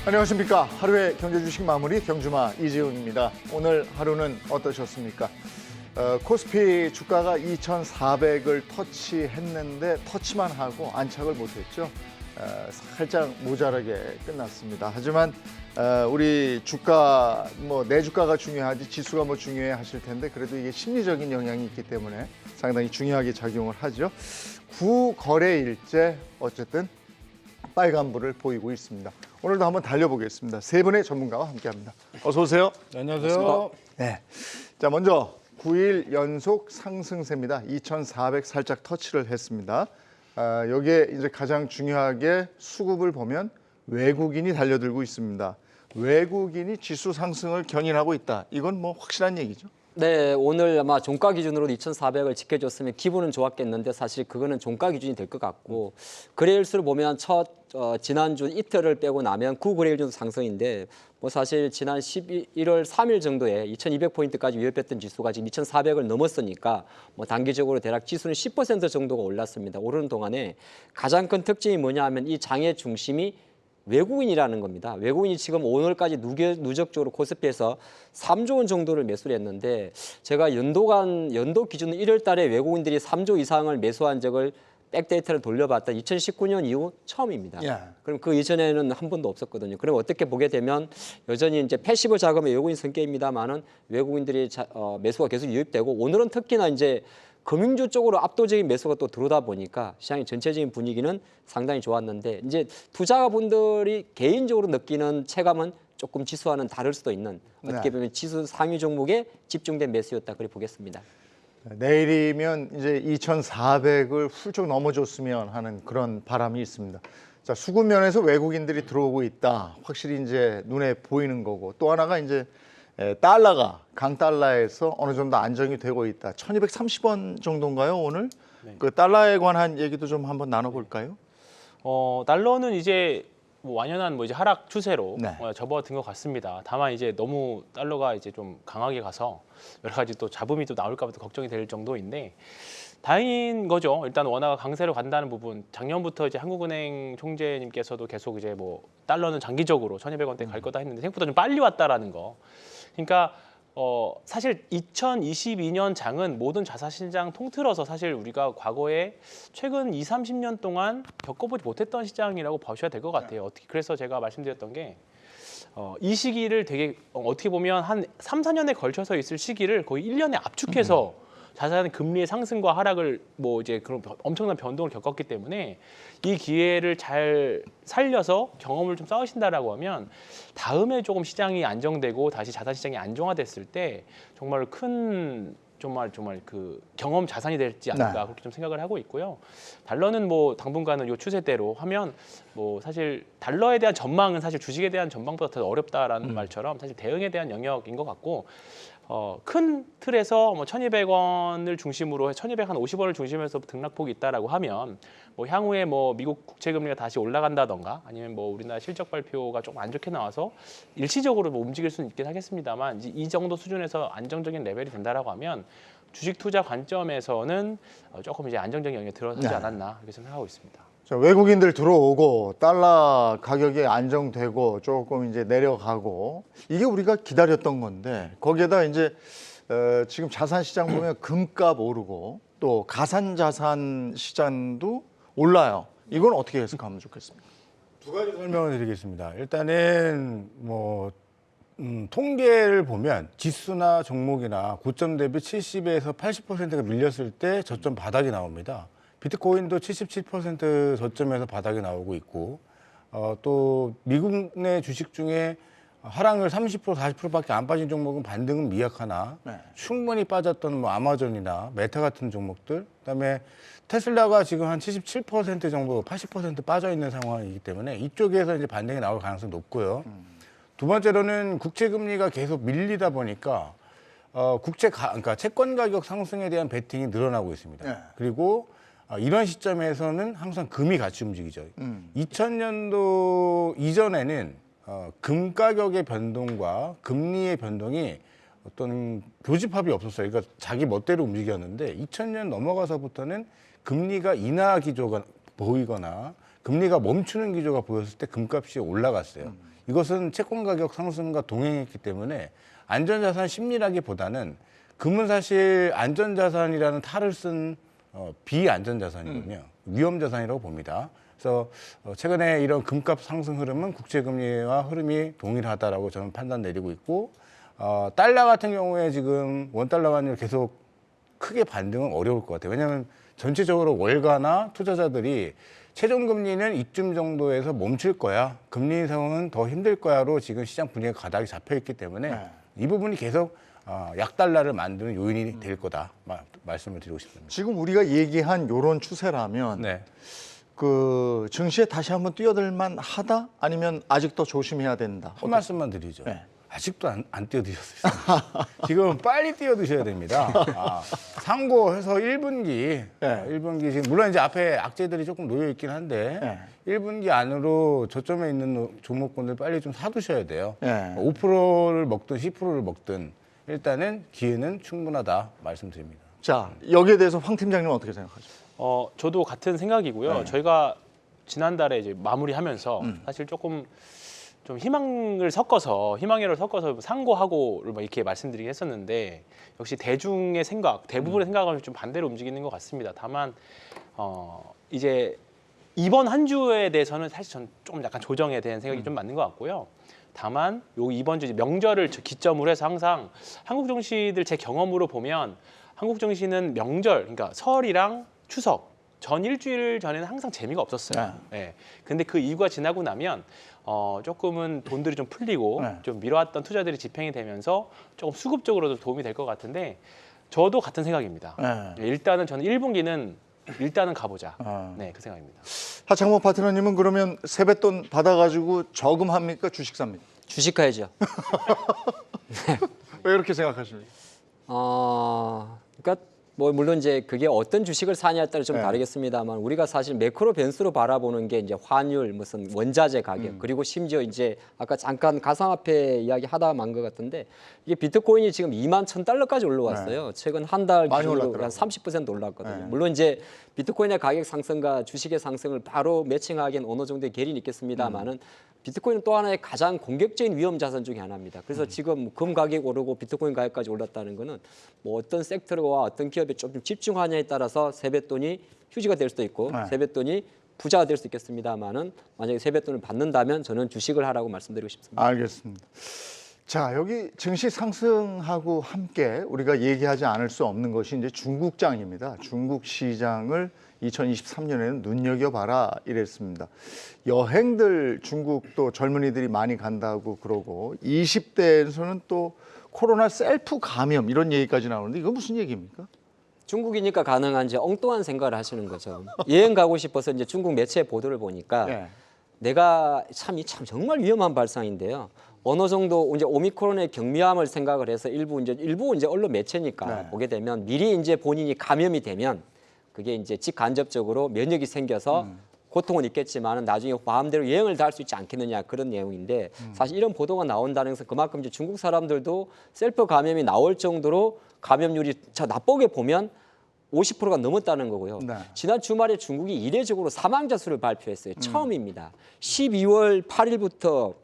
안녕하십니까. 하루의 경제 주식 마무리 경주마 이재용입니다. 오늘 하루는 어떠셨습니까? 코스피 주가가 2,400을 터치했는데 터치만 하고 안착을 못했죠. 살짝 모자라게 끝났습니다. 하지만 우리 주가 내 주가가 중요하지 지수가 중요해 하실 텐데 그래도 이게 심리적인 영향이 있기 때문에 상당히 중요하게 작용을 하죠. 구거래일째 어쨌든 빨간불을 보이고 있습니다. 오늘도 한번 달려보겠습니다. 세 분의 전문가와 함께합니다. 어서 오세요. 네, 안녕하세요. 네. 자, 먼저 9일 연속 상승세입니다. 2,400 살짝 터치를 했습니다. 여기에 이제 가장 중요하게 수급을 보면 외국인이 달려들고 있습니다. 외국인이 지수 상승을 견인하고 있다. 이건 확실한 얘기죠. 네, 오늘 아마 종가 기준으로 2,400을 지켜줬으면 기분은 좋았겠는데 사실 그거는 종가 기준이 될 것 같고 거래일수를 보면 지난주 이틀을 빼고 나면 9거래일 정도 상승인데 사실 지난 11월 3일 정도에 2,200포인트까지 위협했던 지수가 지금 2,400을 넘었으니까 단기적으로 대략 지수는 10% 정도가 올랐습니다. 오르는 동안에 가장 큰 특징이 뭐냐 하면 이 장의 중심이 외국인이라는 겁니다. 외국인이 지금 오늘까지 누적적으로 코스피에서 3조 원 정도를 매수를 했는데 제가 연도 기준으로 1월 달에 외국인들이 3조 이상을 매수한 적을 백데이터를 돌려봤다 2019년 이후 처음입니다. 그럼 그 이전에는 한 번도 없었거든요. 그럼 어떻게 보게 되면 여전히 이제 패시브 자금의 외국인 성격입니다만은 외국인들이 매수가 계속 유입되고 오늘은 특히나 이제 금융주 쪽으로 압도적인 매수가 또 들어오다 보니까 시장의 전체적인 분위기는 상당히 좋았는데 이제 투자자분들이 개인적으로 느끼는 체감은 조금 지수와는 다를 수도 있는 어떻게 보면 지수 상위 종목에 집중된 매수였다 그렇게 보겠습니다. 내일이면 이제 2,400을 훌쩍 넘어줬으면 하는 그런 바람이 있습니다. 자, 수급 면에서 외국인들이 들어오고 있다. 확실히 이제 눈에 보이는 거고 또 하나가 이제 달러가 강달러에서 어느 정도 안정이 되고 있다. 1,230원 정도인가요, 오늘? 네. 그 달러에 관한 얘기도 좀 한번 나눠볼까요? 달러는 이제 완연한 이제 하락 추세로 네. 접어든 것 같습니다. 다만 이제 너무 달러가 이제 좀 강하게 가서 여러 가지 또 잡음이 또 나올까 봐 걱정이 될 정도인데 다행인 거죠. 일단 워낙 강세로 간다는 부분. 작년부터 이제 한국은행 총재님께서도 계속 이제 달러는 장기적으로 1,200원대 갈 거다 했는데 생각보다 좀 빨리 왔다라는 거. 그러니까 사실 2022년 장은 모든 자사시장 통틀어서 사실 우리가 과거에 최근 2, 30년 동안 겪어보지 못했던 시장이라고 보셔야 될 것 같아요. 그래서 제가 말씀드렸던 게 이 시기를 되게 어떻게 보면 한 3, 4년에 걸쳐서 있을 시기를 거의 1년에 압축해서 자산 금리의 상승과 하락을 이제 그런 엄청난 변동을 겪었기 때문에 이 기회를 잘 살려서 경험을 좀 쌓으신다라고 하면 다음에 조금 시장이 안정되고 다시 자산 시장이 안정화됐을 때 정말 큰 정말 그 경험 자산이 될지 않을까 그렇게 좀 생각을 하고 있고요. 달러는 당분간은 이 추세대로 하면 사실 달러에 대한 전망은 사실 주식에 대한 전망보다 더 어렵다라는 말처럼 사실 대응에 대한 영역인 것 같고 큰 틀에서 1,200원을 중심으로 1,250원을 중심에서 등락폭이 있다라고 하면 향후에 미국 국채 금리가 다시 올라간다던가 아니면 우리나라 실적 발표가 좀 안 좋게 나와서 일시적으로 움직일 수는 있긴 하겠습니다만 이 정도 수준에서 안정적인 레벨이 된다라고 하면 주식 투자 관점에서는 조금 이제 안정적인 영역에 들어서지 않았나 이렇게 생각하고 있습니다. 자, 외국인들 들어오고 달러 가격이 안정되고 조금 이제 내려가고 이게 우리가 기다렸던 건데 거기에다 이제 지금 자산 시장 보면 금값 오르고 또 가산 자산 시장도 올라요. 이건 어떻게 해석하면 좋겠습니까? 두 가지 설명을 드리겠습니다. 일단은 통계를 보면 지수나 종목이나 고점 대비 70에서 80%가 밀렸을 때 저점 바닥이 나옵니다. 비트코인도 77% 저점에서 바닥이 나오고 있고 또 미국 내 주식 중에 하락률 30% 40%밖에 안 빠진 종목은 반등은 미약하나 충분히 빠졌던 아마존이나 메타 같은 종목들 그다음에 테슬라가 지금 한 77% 정도 80% 빠져 있는 상황이기 때문에 이쪽에서 이제 반등이 나올 가능성이 높고요. 두 번째로는 국채 금리가 계속 밀리다 보니까 그러니까 채권 가격 상승에 대한 베팅이 늘어나고 있습니다. 그리고 이런 시점에서는 항상 금이 같이 움직이죠. 2000년도 이전에는 금 가격의 변동과 금리의 변동이 어떤 교집합이 없었어요. 그러니까 자기 멋대로 움직였는데 2000년 넘어가서부터는 금리가 인하 기조가 보이거나 금리가 멈추는 기조가 보였을 때 금값이 올라갔어요. 이것은 채권 가격 상승과 동행했기 때문에 안전자산 심리라기보다는 금은 사실 안전자산이라는 탈을 쓴 비안전자산이거든요. 위험자산이라고 봅니다. 그래서 최근에 이런 금값 상승 흐름은 국제금리와 흐름이 동일하다라고 저는 판단 내리고 있고 달러 같은 경우에 지금 원달러 환율 계속 크게 반등은 어려울 것 같아요. 왜냐하면 전체적으로 월가나 투자자들이 최종 금리는 이쯤 정도에서 멈출 거야. 금리 인상은 더 힘들 거야로 지금 시장 분위기가 가닥이 잡혀 있기 때문에 이 부분이 계속 약달러를 만드는 요인이 될 거다 말씀을 드리고 싶습니다. 지금 우리가 얘기한 요런 추세라면 네. 그 증시에 다시 한번 뛰어들만 하다? 아니면 아직도 조심해야 된다? 한 말씀만 드리죠. 네. 아직도 안 뛰어드셨어요. 지금 빨리 뛰어드셔야 됩니다. 상고해서 1분기, 네. 1분기 지금 물론 이제 앞에 악재들이 조금 놓여 있긴 한데 네. 1분기 안으로 저점에 있는 종목군들 빨리 좀 사두셔야 돼요. 네. 5%를 먹든 10%를 먹든 일단은 기회는 충분하다 말씀드립니다. 자, 여기에 대해서 황 팀장님은 어떻게 생각하죠? 저도 같은 생각이고요. 네. 저희가 지난달에 이제 마무리하면서 사실 조금 좀 희망을 섞어서 상고하고를 뭐 이렇게 말씀드리긴 했었는데 역시 대중의 생각, 대부분의 생각은 좀 반대로 움직이는 것 같습니다. 다만 이제 이번 한 주에 대해서는 사실 전 좀 약간 조정에 대한 생각이 좀 맞는 것 같고요. 다만 요 이번 주 이제 명절을 기점으로 해서 항상 한국 증시들 제 경험으로 보면 한국 증시는 명절, 그러니까 설이랑 추석 전 일주일 전에는 항상 재미가 없었어요. 네. 근데 그 이유가 지나고 나면 조금은 돈들이 좀 풀리고 네. 좀 미뤄왔던 투자들이 집행이 되면서 조금 수급적으로도 도움이 될 것 같은데 저도 같은 생각입니다. 네. 일단은 저는 1분기는 일단은 가보자. 네, 그 생각입니다. 하창모 파트너님은 그러면 세뱃돈 받아가지고 저금합니까? 주식 삽니까? 주식 가야죠. 왜 이렇게 생각하십니까? 그러니까 뭐 물론 이제 그게 어떤 주식을 사냐에 따라 좀 네. 다르겠습니다만 우리가 사실 매크로 변수로 바라보는 게 이제 환율, 무슨 원자재 가격 그리고 심지어 이제 아까 잠깐 가상화폐 이야기 하다 만 것 같은데 이게 비트코인이 지금 21,000달러까지 올라왔어요. 최근 한 달 많이 기준으로 올랐더라고요. 한 30% 올랐거든요. 네. 물론 이제 비트코인의 가격 상승과 주식의 상승을 바로 매칭하기엔 어느 정도의 괴리는 있겠습니다만은 비트코인은 또 하나의 가장 공격적인 위험 자산 중에 하나입니다. 그래서 지금 금 가격이 오르고 비트코인 가격까지 올랐다는 거는 뭐 어떤 섹터와 어떤 기업에 좀 집중하냐에 따라서 세뱃돈이 휴지가 될 수도 있고 네. 세뱃돈이 부자가 될 수 있겠습니다만은 만약에 세뱃돈을 받는다면 저는 주식을 하라고 말씀드리고 싶습니다. 알겠습니다. 자, 여기 증시 상승하고 함께 우리가 얘기하지 않을 수 없는 것이 이제 중국장입니다. 중국 시장을 2023년에는 눈여겨봐라 이랬습니다. 여행들 중국도 젊은이들이 많이 간다고 그러고 20대에서는 또 코로나 셀프 감염 이런 얘기까지 나오는데 이거 무슨 얘기입니까? 중국이니까 가능한 이제 엉뚱한 생각을 하시는 거죠. 여행 가고 싶어서 이제 중국 매체 보도를 보니까 네. 내가 참 정말 위험한 발상인데요. 어느 정도 이제 오미크론의 경미함을 생각을 해서 일부 이제 언론 매체니까 네. 보게 되면 미리 이제 본인이 감염이 되면 그게 이제 직간접적으로 면역이 생겨서 고통은 있겠지만은 나중에 마음대로 여행을 다 할 수 있지 않겠느냐 그런 내용인데 사실 이런 보도가 나온다는 것은 그만큼 이제 중국 사람들도 셀프 감염이 나올 정도로 감염률이 나쁘게 보면 50%가 넘었다는 거고요. 네. 지난 주말에 중국이 이례적으로 사망자 수를 발표했어요. 처음입니다. 12월 8일부터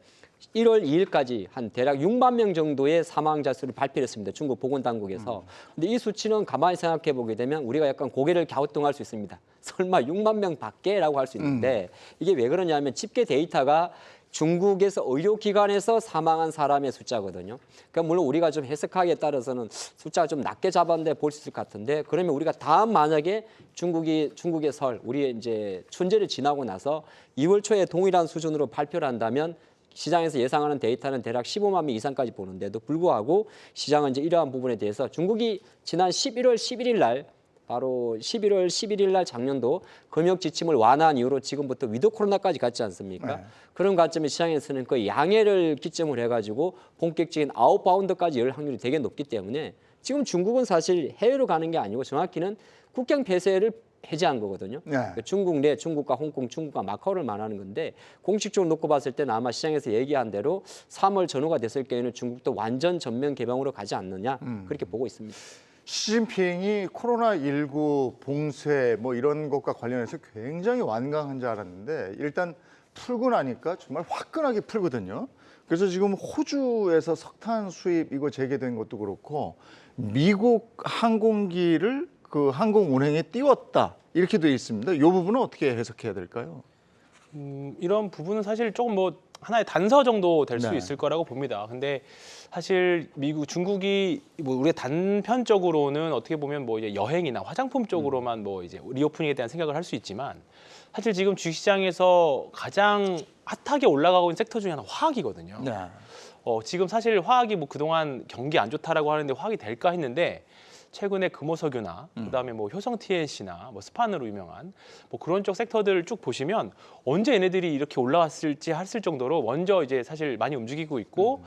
1월 2일까지 한 대략 6만 명 정도의 사망자 수를 발표했습니다. 중국 보건당국에서. 근데 이 수치는 가만히 생각해 보게 되면 우리가 약간 고개를 갸우뚱할 수 있습니다. 설마 6만 명 밖에라고 할 수 있는데 이게 왜 그러냐면 집계 데이터가 중국에서 의료기관에서 사망한 사람의 숫자거든요. 그러니까 물론 우리가 좀 해석하기에 따라서는 숫자가 좀 낮게 잡았는데 볼 수 있을 것 같은데 그러면 우리가 다음 만약에 중국의 설, 우리의 이제春节를 지나고 나서 2월 초에 동일한 수준으로 발표를 한다면 시장에서 예상하는 데이터는 대략 15만 명 이상까지 보는데도 불구하고 시장은 이제 이러한 부분에 대해서 중국이 지난 11월 11일 날 바로 11월 11일 날 작년도 검역 지침을 완화한 이후로 지금부터 위드 코로나까지 갔지 않습니까? 네. 그런 관점에 시장에서는 그 양해를 기점으로 해가지고 본격적인 아웃바운드까지 열 확률이 되게 높기 때문에 지금 중국은 사실 해외로 가는 게 아니고 정확히는 국경 폐쇄를 해제한 거거든요. 네. 그러니까 중국 내 중국과 홍콩, 중국과 마카오를 말하는 건데 공식적으로 놓고 봤을 때는 아마 시장에서 얘기한 대로 3월 전후가 됐을 경우에는 중국도 완전 전면 개방으로 가지 않느냐 그렇게 보고 있습니다. 시진핑이 코로나19 봉쇄 뭐 이런 것과 관련해서 굉장히 완강한 줄 알았는데 일단 풀고 나니까 정말 화끈하게 풀거든요. 그래서 지금 호주에서 석탄 수입 이거 재개된 것도 그렇고 미국 항공기를 그 항공 운행에 띄웠다 이렇게 되어 있습니다. 이 부분은 어떻게 해석해야 될까요? 이런 부분은 사실 조금 뭐 하나의 단서 정도 될 수 네. 있을 거라고 봅니다. 근데 사실 중국이 뭐 우리가 단편적으로는 어떻게 보면 뭐 이제 여행이나 화장품 쪽으로만 뭐 이제 리오프닝에 대한 생각을 할 수 있지만 사실 지금 주식시장에서 가장 핫하게 올라가고 있는 섹터 중에 하나 화학이거든요. 네. 지금 사실 화학이 뭐 그동안 경기 안 좋다라고 하는데 화학이 될까 했는데 최근에 금호석유나 그다음에 뭐 효성 TNC나 뭐 스판으로 유명한 뭐 그런 쪽 섹터들을 쭉 보시면 언제 얘네들이 이렇게 올라왔을지 했을 정도로 먼저 이제 사실 많이 움직이고 있고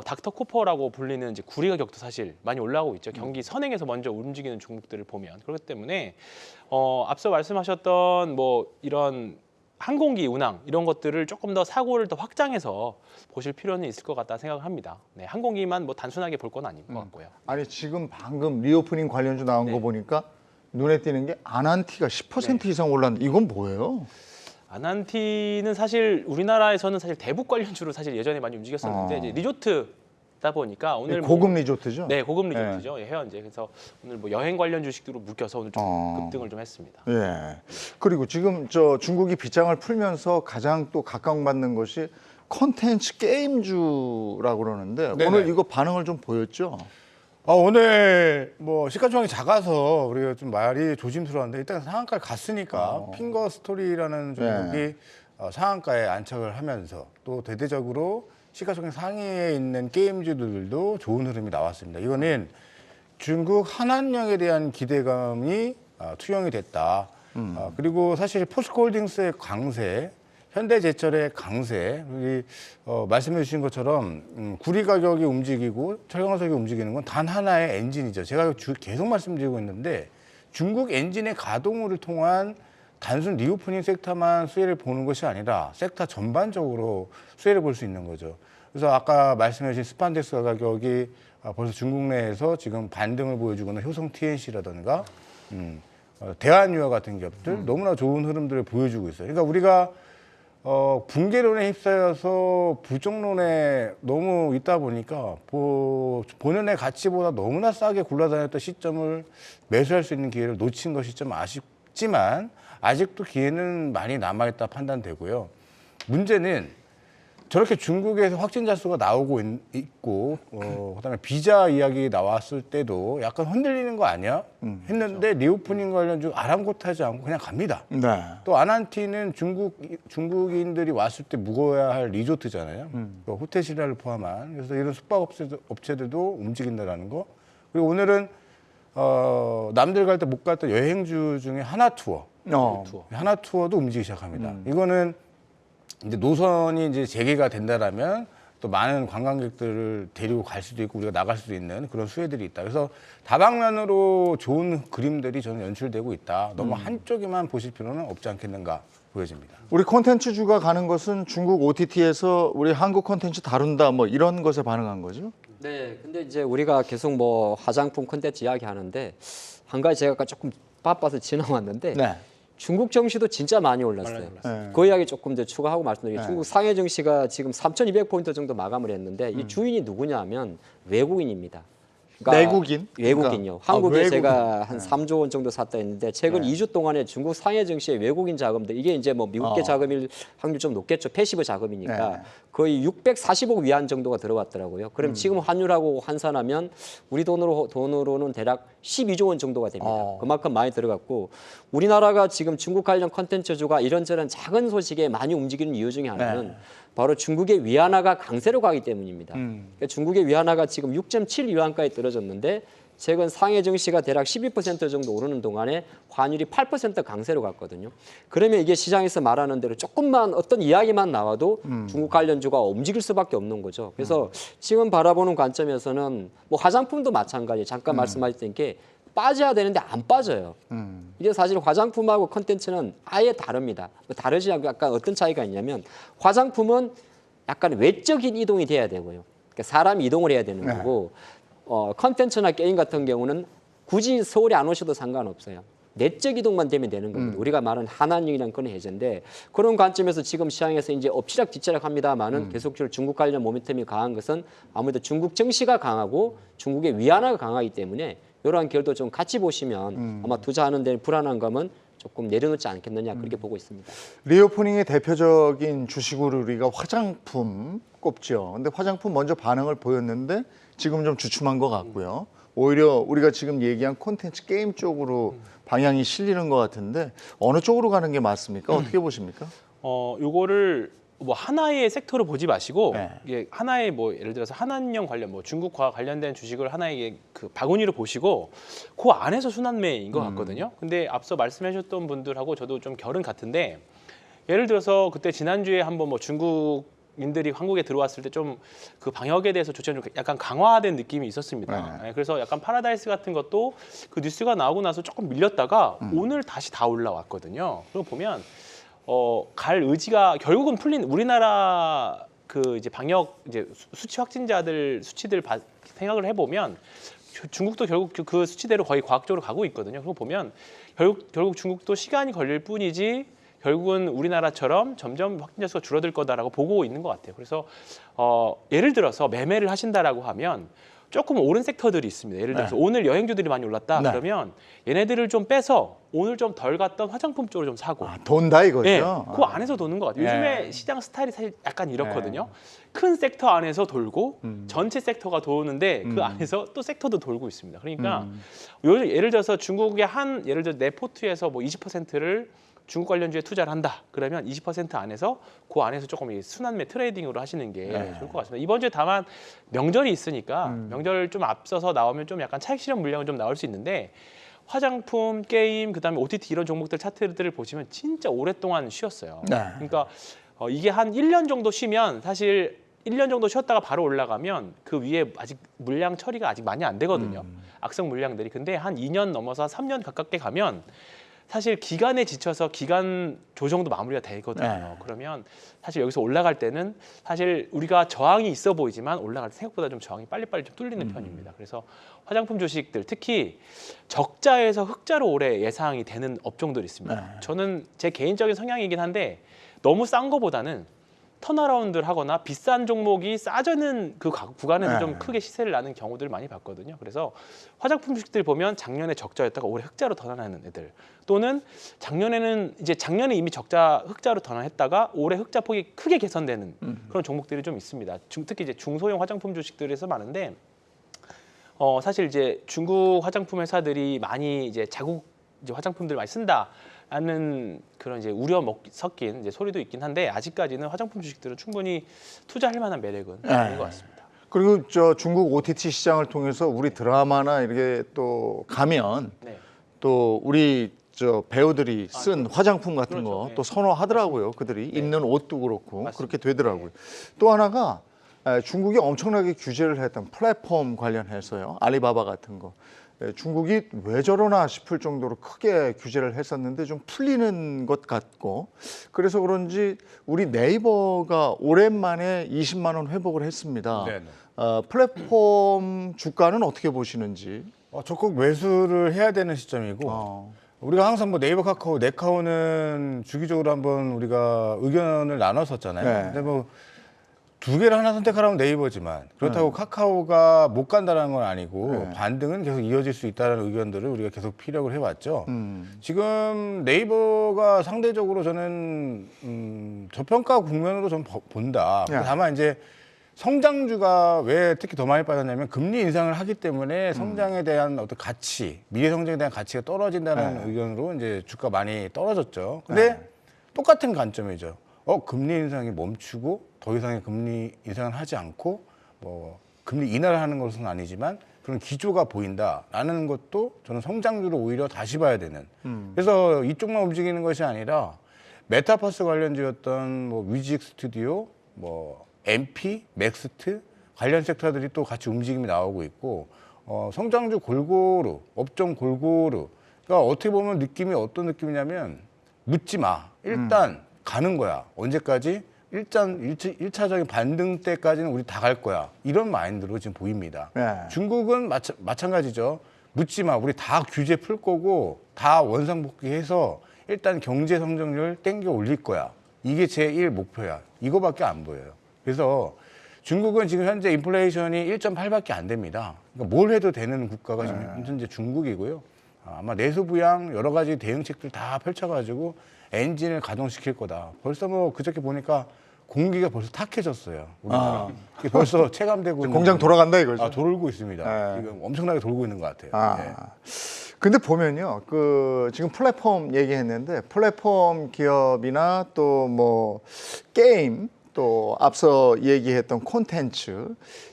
닥터 코퍼라고 불리는 이제 구리 가격도 사실 많이 올라오고 있죠. 경기 선행에서 먼저 움직이는 종목들을 보면 그렇기 때문에 앞서 말씀하셨던 뭐 이런 항공기 운항 이런 것들을 조금 더 사고를 더 확장해서 보실 필요는 있을 것 같다 생각을 합니다. 네, 항공기만 뭐 단순하게 볼 건 아닌 것 같고요. 아니 지금 방금 리오프닝 관련주 나온 거 보니까 눈에 띄는 게 아난티가 10% 이상 올랐는데 이건 뭐예요? 아난티는 사실 우리나라에서는 사실 대북 관련주로 사실 예전에 많이 움직였었는데 이제 리조트다 보니까 오늘 고급 리조트죠? 네, 고급 리조트죠. 예, 해연제. 그래서 오늘 뭐 여행 관련 주식으로 묶여서 오늘 좀 급등을 좀 했습니다. 예. 그리고 지금 저 중국이 빗장을 풀면서 가장 또 각광받는 것이 콘텐츠 게임주라고 그러는데 네네. 오늘 이거 반응을 좀 보였죠? 오늘 뭐 시가총액이 작아서 우리가 좀 말이 조심스러운데 일단 상한가를 갔으니까 핑거 스토리라는 종목이 상한가에 안착을 하면서 또 대대적으로 시가총액 상위에 있는 게임주들도 좋은 흐름이 나왔습니다. 이거는 중국 한한령에 대한 기대감이 투영이 됐다. 그리고 사실 포스코홀딩스의 강세, 현대제철의 강세, 우리 말씀해 주신 것처럼 구리 가격이 움직이고 철강석이 움직이는 건 단 하나의 엔진이죠. 제가 계속 말씀드리고 있는데 중국 엔진의 가동을 통한 단순 리오프닝 섹터만 수혜를 보는 것이 아니라 섹터 전반적으로 수혜를 볼 수 있는 거죠. 그래서 아까 말씀해 주신 스판덱스 가격이 벌써 중국 내에서 지금 반등을 보여주거나 효성 TNC라든가 대한유화 같은 기업들 너무나 좋은 흐름들을 보여주고 있어요. 그러니까 우리가 붕괴론에 휩싸여서 부정론에 너무 있다 보니까 본연의 가치보다 너무나 싸게 굴러다녔던 시점을 매수할 수 있는 기회를 놓친 것이 좀 아쉽지만 아직도 기회는 많이 남아있다 판단되고요. 문제는 저렇게 중국에서 확진자 수가 나오고 있고 그다음에 비자 이야기 나왔을 때도 약간 흔들리는 거 아니야? 했는데 리오프닝 관련주 아랑곳하지 않고 그냥 갑니다. 네. 또 아난티는 중국인들이 왔을 때 묵어야 할 리조트잖아요. 호텔 신라를 포함한. 그래서 이런 숙박업체들도 움직인다라는 거. 그리고 오늘은 남들 갈 때 못 갔던 여행주 중에 하나투어. 하나투어도 움직이기 시작합니다. 이거는 이제 노선이 이제 재개가 된다라면 또 많은 관광객들을 데리고 갈 수도 있고 우리가 나갈 수도 있는 그런 수혜들이 있다. 그래서 다방면으로 좋은 그림들이 저는 연출되고 있다. 너무 한쪽에만 보실 필요는 없지 않겠는가 보여집니다. 우리 콘텐츠주가 가는 것은 중국 OTT에서 우리 한국 콘텐츠 다룬다 뭐 이런 것에 반응한 거죠? 네, 근데 이제 우리가 계속 뭐 화장품 콘텐츠 이야기하는데 한 가지 제가 아까 조금 바빠서 지나왔는데 네. 중국 증시도 진짜 많이 올랐어요. 네. 그 이야기 조금 더 추가하고 말씀드리겠습니다. 중국 상해 증시가 지금 3,200포인트 정도 마감을 했는데 이 주인이 누구냐면 외국인입니다. 내국인? 외국인요. 그러니까, 한국에 외국인. 제가 한 3조 원 정도 샀다 했는데 최근 2주 동안에 중국 상해 증시의 외국인 자금들 이게 이제 뭐 미국계 자금일 확률 좀 높겠죠. 패시브 자금이니까 네. 거의 640억 위안 정도가 들어갔더라고요. 그럼 지금 환율하고 환산하면 우리 돈으로는 대략 12조 원 정도가 됩니다. 그만큼 많이 들어갔고 우리나라가 지금 중국 관련 컨텐츠주가 이런저런 작은 소식에 많이 움직이는 이유 중에 하나는 바로 중국의 위안화가 강세로 가기 때문입니다. 그러니까 중국의 위안화가 지금 6.7 위안까지 떨어졌는데 최근 상해 증시가 대략 12% 정도 오르는 동안에 환율이 8% 강세로 갔거든요. 그러면 이게 시장에서 말하는 대로 조금만 어떤 이야기만 나와도 중국 관련주가 움직일 수밖에 없는 거죠. 그래서 지금 바라보는 관점에서는 뭐 화장품도 마찬가지. 잠깐 말씀하셨던 게 빠져야 되는데 안 빠져요. 이게 사실 화장품하고 컨텐츠는 아예 다릅니다. 다르지 않고 약간 어떤 차이가 있냐면 화장품은 약간 외적인 이동이 돼야 되고요. 그러니까 사람이 이동을 해야 되는 거고 컨텐츠나 게임 같은 경우는 굳이 서울에 안 오셔도 상관없어요. 내적 이동만 되면 되는 겁니다. 우리가 말하는 한한령이라는 그런 해제인데 그런 관점에서 지금 시장에서 이제 엎치락뒤치락합니다만은 계속적으로 중국 관련 모멘텀이 강한 것은 아무래도 중국 증시가 강하고 중국의 위안화가 강하기 때문에 이러한 결도 좀 같이 보시면 아마 투자하는 데 불안한 감은 조금 내려놓지 않겠느냐 그렇게 보고 있습니다. 리오프닝의 대표적인 주식으로 우리가 화장품 꼽죠. 근데 화장품 먼저 반응을 보였는데 지금 좀 주춤한 것 같고요. 오히려 우리가 지금 얘기한 콘텐츠 게임 쪽으로 방향이 실리는 것 같은데 어느 쪽으로 가는 게 맞습니까? 어떻게 보십니까? 요거를 뭐 하나의 섹터로 보지 마시고 네. 이게 하나의 뭐 예를 들어서 한한령 관련 뭐 중국과 관련된 주식을 하나의 그 바구니로 보시고 그 안에서 순환매인 것 같거든요. 근데 앞서 말씀하셨던 분들하고 저도 좀 결은 같은데 예를 들어서 그때 지난주에 한번 뭐 중국인들이 한국에 들어왔을 때 좀 그 방역에 대해서 조치가 좀 약간 강화된 느낌이 있었습니다. 네, 그래서 약간 파라다이스 같은 것도 그 뉴스가 나오고 나서 조금 밀렸다가 오늘 다시 다 올라왔거든요. 그럼 보면 갈 의지가 결국은 풀린 우리나라 그 이제 방역 이제 수치 확진자들 수치들 생각을 해보면 중국도 결국 그 수치대로 거의 과학적으로 가고 있거든요. 그거 보면 결국 중국도 시간이 걸릴 뿐이지 결국은 우리나라처럼 점점 확진자 수가 줄어들 거다라고 보고 있는 것 같아요. 그래서 예를 들어서 매매를 하신다라고 하면 조금 오른 섹터들이 있습니다. 예를 들어서 오늘 여행주들이 많이 올랐다 네. 그러면 얘네들을 좀 빼서 오늘 좀 덜 갔던 화장품 쪽으로 좀 사고 돈다 이거죠. 예, 그 안에서 도는 것 같아요. 요즘에 시장 스타일이 사실 약간 이렇거든요. 큰 섹터 안에서 돌고 전체 섹터가 도는데 그 안에서 또 섹터도 돌고 있습니다. 그러니까 예를 들어서 중국의 예를 들어 내 포트에서 뭐 20%를 중국 관련주에 투자를 한다. 그러면 20% 안에서 그 안에서 조금 이 순환매 트레이딩으로 하시는 게 좋을 것 같습니다. 이번 주에 다만 명절이 있으니까 명절 좀 앞서서 나오면 좀 약간 차익 실현 물량은 좀 나올 수 있는데 화장품, 게임, 그다음에 OTT 이런 종목들 차트들을 보시면 진짜 오랫동안 쉬었어요. 네. 그러니까 이게 한 1년 정도 쉬면 사실 1년 정도 쉬었다가 바로 올라가면 그 위에 아직 물량 처리가 아직 많이 안 되거든요. 악성 물량들이. 근데 한 2년 넘어서 3년 가깝게 가면 사실 기간에 지쳐서 기간 조정도 마무리가 되거든요. 네. 그러면 사실 여기서 올라갈 때는 사실 우리가 저항이 있어 보이지만 올라갈 때 생각보다 좀 저항이 빨리빨리 좀 뚫리는 편입니다. 그래서 화장품 주식들 특히 적자에서 흑자로 올해 예상이 되는 업종들이 있습니다. 네. 저는 제 개인적인 성향이긴 한데 너무 싼 거보다는 턴어라운드를 하거나 비싼 종목이 싸지는 그 구간에서 네. 좀 크게 시세를 나는 경우들을 많이 봤거든요. 그래서 화장품 주식들 보면 작년에 적자였다가 올해 흑자로 턴환하는 애들 또는 작년에 이미 흑자로 턴환했다가 올해 흑자 폭이 크게 개선되는 그런 종목들이 좀 있습니다. 특히 이제 중소형 화장품 주식들에서 많은데 사실 이제 중국 화장품 회사들이 많이 이제 자국 이제 화장품들 많이 쓴다라는 그런 이제 우려 섞인 이제 소리도 있긴 한데 아직까지는 화장품 주식들은 충분히 투자할 만한 매력은 있는 것 같습니다. 그리고 저 중국 OTT 시장을 통해서 우리 드라마나 이렇게 또 가면 네. 또 우리 저 배우들이 쓴 화장품 같은 그렇죠. 거 네. 또 선호하더라고요. 그들이 입는 옷도 그렇고 맞습니다. 그렇게 되더라고요. 또 하나가 중국이 엄청나게 규제를 했던 플랫폼 관련해서요. 알리바바 같은 거. 중국이 왜 저러나 싶을 정도로 크게 규제를 했었는데 좀 풀리는 것 같고 그래서 그런지 우리 네이버가 오랜만에 20만 원 회복을 했습니다. 네네. 플랫폼 주가는 어떻게 보시는지? 적극 매수를 해야 되는 시점이고 우리가 항상 뭐 네이버, 카카오, 네카오는 주기적으로 한번 우리가 의견을 나눴었잖아요. 네. 근데 뭐 두 개를 하나 선택하라면 네이버지만 그렇다고 카카오가 못 간다는 건 아니고 반등은 계속 이어질 수 있다는 의견들을 우리가 계속 피력을 해왔죠. 지금 네이버가 상대적으로 저는 저평가 국면으로 좀 본다. 네. 다만 이제 성장주가 왜 특히 더 많이 빠졌냐면 금리 인상을 하기 때문에 성장에 대한 어떤 가치, 미래 성장에 대한 가치가 떨어진다는 의견으로 이제 주가 많이 떨어졌죠. 근데 똑같은 관점이죠. 금리 인상이 멈추고 더 이상의 금리 인상을 하지 않고 뭐 금리 인하를 하는 것은 아니지만 그런 기조가 보인다라는 것도 저는 성장주로 오히려 다시 봐야 되는. 그래서 이쪽만 움직이는 것이 아니라 메타버스 관련주였던 뭐 뮤직 스튜디오, 뭐 MP, 맥스트 관련 섹터들이 또 같이 움직임이 나오고 있고 성장주 골고루, 업종 골고루. 그러니까 어떻게 보면 느낌이 어떤 느낌이냐면 묻지 마. 일단 가는 거야. 언제까지? 일단 1차적인 반등 때까지는 우리 다 갈 거야. 이런 마인드로 지금 보입니다. 네. 중국은 마찬가지죠. 묻지 마. 우리 다 규제 풀 거고 다 원상복귀해서 일단 경제 성장률 땡겨 올릴 거야. 이게 제1 목표야. 이거밖에 안 보여요. 그래서 중국은 지금 현재 인플레이션이 1.8밖에 안 됩니다. 그러니까 뭘 해도 되는 국가가 지금 현재 중국이고요. 아마 내수부양 여러 가지 대응책들 다 펼쳐가지고 엔진을 가동시킬 거다. 벌써 뭐 그저께 보니까 공기가 벌써 탁해졌어요. 우리나라. 이게 벌써 체감되고 있는 공장 돌아간다 이거죠. 돌고 있습니다. 지금 엄청나게 돌고 있는 것 같아요. 네. 근데 보면요, 그 지금 플랫폼 얘기했는데 플랫폼 기업이나 또 뭐 게임 또 앞서 얘기했던 콘텐츠